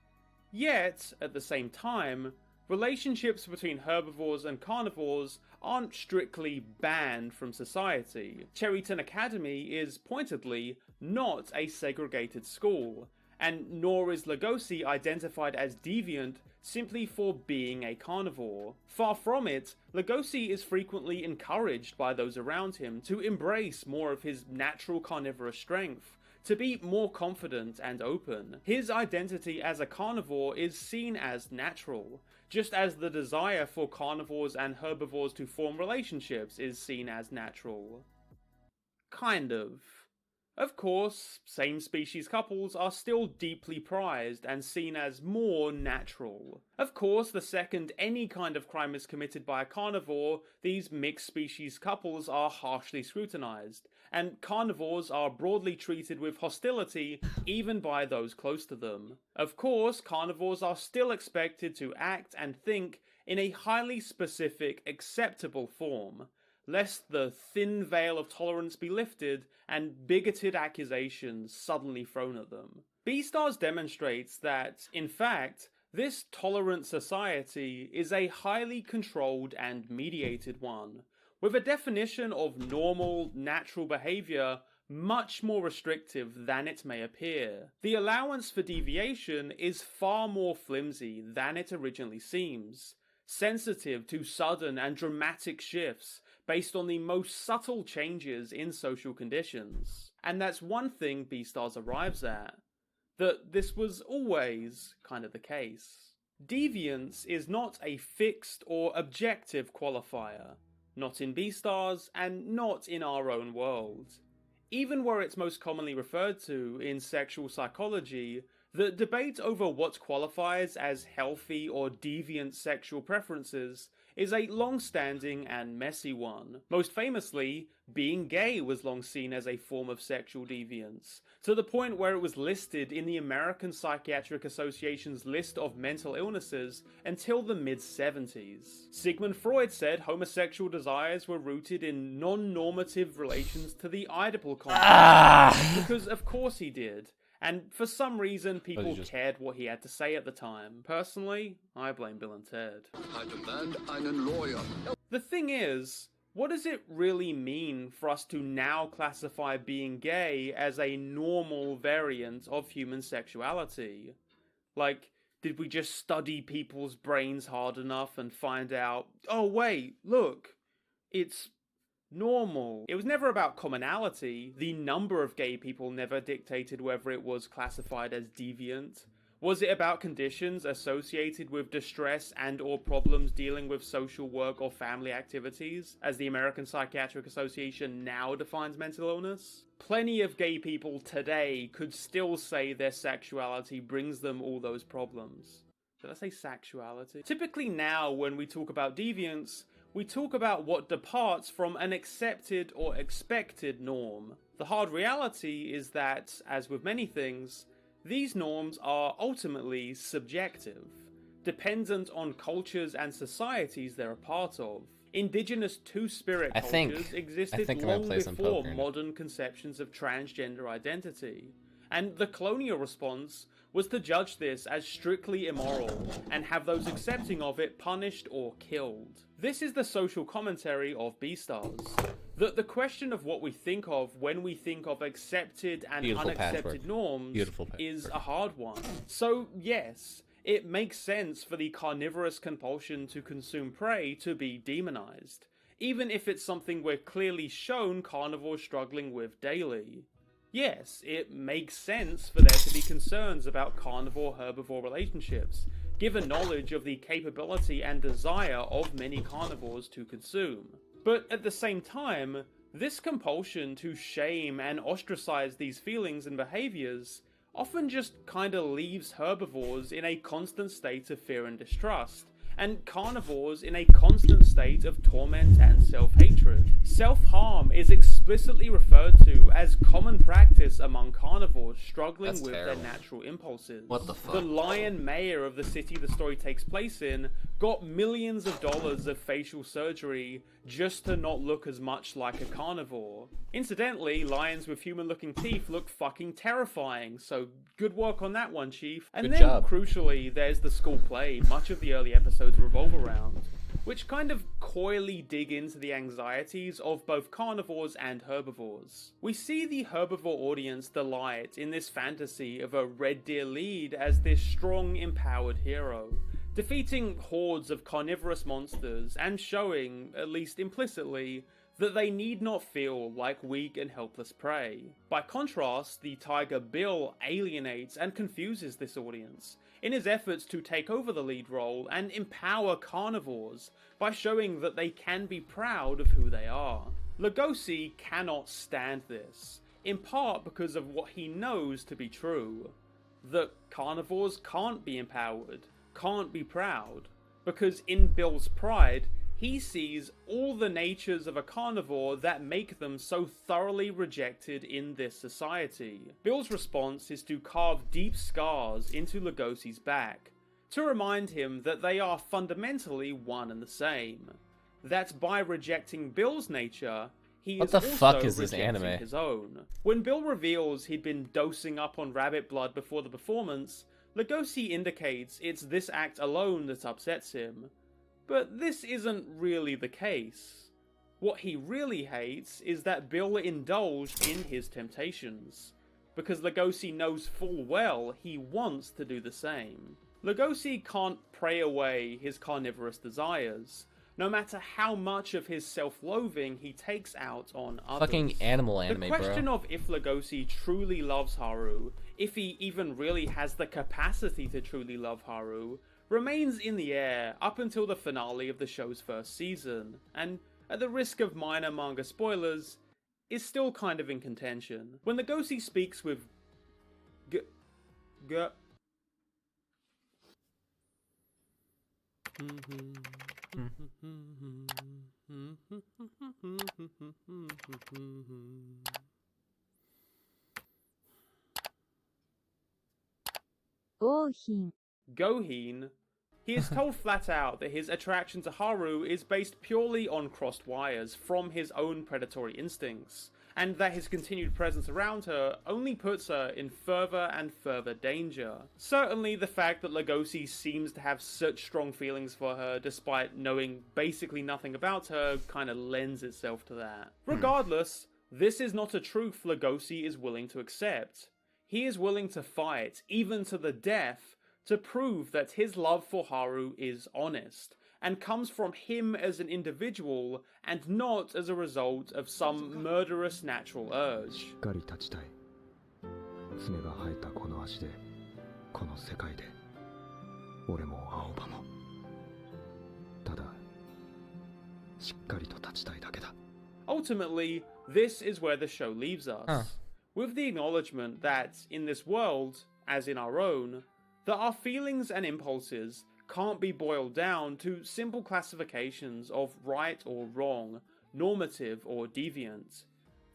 Yet, at the same time, relationships between herbivores and carnivores aren't strictly banned from society. Cherryton Academy is, pointedly, not a segregated school, and nor is Lugosi identified as deviant simply for being a carnivore. Far from it, Lugosi is frequently encouraged by those around him to embrace more of his natural carnivorous strength, to be more confident and open. His identity as a carnivore is seen as natural, just as the desire for carnivores and herbivores to form relationships is seen as natural. Kind of. Of course, same-species couples are still deeply prized and seen as more natural. Of course, the second any kind of crime is committed by a carnivore, these mixed-species couples are harshly scrutinized, and carnivores are broadly treated with hostility even by those close to them. Of course, carnivores are still expected to act and think in a highly specific, acceptable form, lest the thin veil of tolerance be lifted and bigoted accusations suddenly thrown at them. Beastars demonstrates that, in fact, this tolerant society is a highly controlled and mediated one, with a definition of normal, natural behaviour much more restrictive than it may appear. The allowance for deviation is far more flimsy than it originally seems, sensitive to sudden and dramatic shifts based on the most subtle changes in social conditions. And that's one thing Beastars arrives at, that this was always kind of the case. Deviance is not a fixed or objective qualifier, not in Beastars and not in our own world. Even where it's most commonly referred to in sexual psychology, the debate over what qualifies as healthy or deviant sexual preferences is a long-standing and messy one. Most famously, being gay was long seen as a form of sexual deviance, to the point where it was listed in the American Psychiatric Association's list of mental illnesses until the mid-70s. Sigmund Freud said homosexual desires were rooted in non-normative relations to the Oedipal complex, because of course he did. And for some reason, people cared what he had to say at the time. Personally, I blame Bill and Ted. I demand einen lawyer. The thing is, what does it really mean for us to now classify being gay as a normal variant of human sexuality? Like, did we just study people's brains hard enough and find out, oh wait, look, it's normal. It was never about commonality. The number of gay people never dictated whether it was classified as deviant. Was it about conditions associated with distress and or problems dealing with social work or family activities, as the American Psychiatric Association now defines mental illness? Plenty of gay people today could still say their sexuality brings them all those problems. Did I say sexuality? Typically now, when we talk about deviance, we talk about what departs from an accepted or expected norm. The hard reality is that, as with many things, these norms are ultimately subjective, dependent on cultures and societies they're a part of. Indigenous two-spirit cultures existed long before modern conceptions of transgender identity, and the colonial response was to judge this as strictly immoral and have those accepting of it punished or killed. This is the social commentary of Beastars. That the question of what we think of when we think of accepted and unaccepted norms is a hard one. So yes, it makes sense for the carnivorous compulsion to consume prey to be demonized, even if it's something we're clearly shown carnivores struggling with daily. Yes, it makes sense for there to be concerns about carnivore-herbivore relationships, given knowledge of the capability and desire of many carnivores to consume. But at the same time, this compulsion to shame and ostracize these feelings and behaviors often just kinda leaves herbivores in a constant state of fear and distrust, and carnivores in a constant state of torment and self-hatred. Self-harm is explicitly referred to as common practice among carnivores struggling with their natural impulses. What the fuck? The lion mayor of the city the story takes place in got millions of dollars of facial surgery just to not look as much like a carnivore. Incidentally, lions with human-looking teeth look fucking terrifying, so good work on that one, Chief. And Good then, job. crucially, there's the school play much of the early episodes revolve around, which kind of coyly dig into the anxieties of both carnivores and herbivores. We see the herbivore audience delight in this fantasy of a red deer lead as this strong, empowered hero, defeating hordes of carnivorous monsters and showing, at least implicitly, that they need not feel like weak and helpless prey. By contrast, the tiger Bill alienates and confuses this audience in his efforts to take over the lead role and empower carnivores by showing that they can be proud of who they are. Lugosi cannot stand this, in part because of what he knows to be true, that carnivores can't be empowered, can't be proud, because in Bill's pride, he sees all the natures of a carnivore that make them so thoroughly rejected in this society. Bill's response is to carve deep scars into Lugosi's back, to remind him that they are fundamentally one and the same. That by rejecting Bill's nature, he What is the also fuck is this rejecting anime? his own. When Bill reveals he'd been dosing up on rabbit blood before the performance, Lugosi indicates it's this act alone that upsets him. But this isn't really the case. What he really hates is that Bill indulged in his temptations, because Lugosi knows full well he wants to do the same. Lugosi can't pray away his carnivorous desires, no matter how much of his self-loathing he takes out on others. Fucking animal anime, The question bro. of if Lugosi truly loves Haru, if he even really has the capacity to truly love Haru, remains in the air up until the finale of the show's first season, and at the risk of minor manga spoilers, is still kind of in contention. When Lugosi speaks with Gohin, he is told flat out that his attraction to Haru is based purely on crossed wires from his own predatory instincts, and that his continued presence around her only puts her in further and further danger. Certainly the fact that Lugosi seems to have such strong feelings for her despite knowing basically nothing about her kinda lends itself to that. Regardless, this is not a truth Lugosi is willing to accept. He is willing to fight, even to the death, to prove that his love for Haru is honest, and comes from him as an individual, and not as a result of some murderous natural urge. しっかり立ちたい。爪が生えたこの足で、この世界で、俺も青葉も。ただ、しっかりと立ちたいだけだ。 Ultimately, this is where the show leaves us, with the acknowledgement that, in this world, as in our own, that our feelings and impulses can't be boiled down to simple classifications of right or wrong, normative or deviant.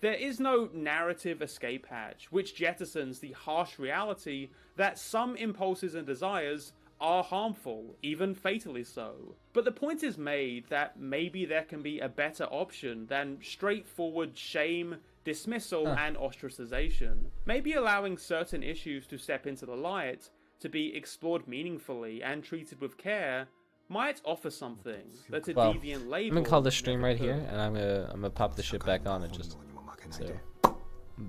There is no narrative escape hatch which jettisons the harsh reality that some impulses and desires are harmful, even fatally so. But the point is made that maybe there can be a better option than straightforward shame, dismissal, and ostracization. Maybe allowing certain issues to step into the light, to be explored meaningfully and treated with care, might offer something that a deviant label I'm gonna call this stream never right could. here, and I'm gonna pop the shit back on and just so.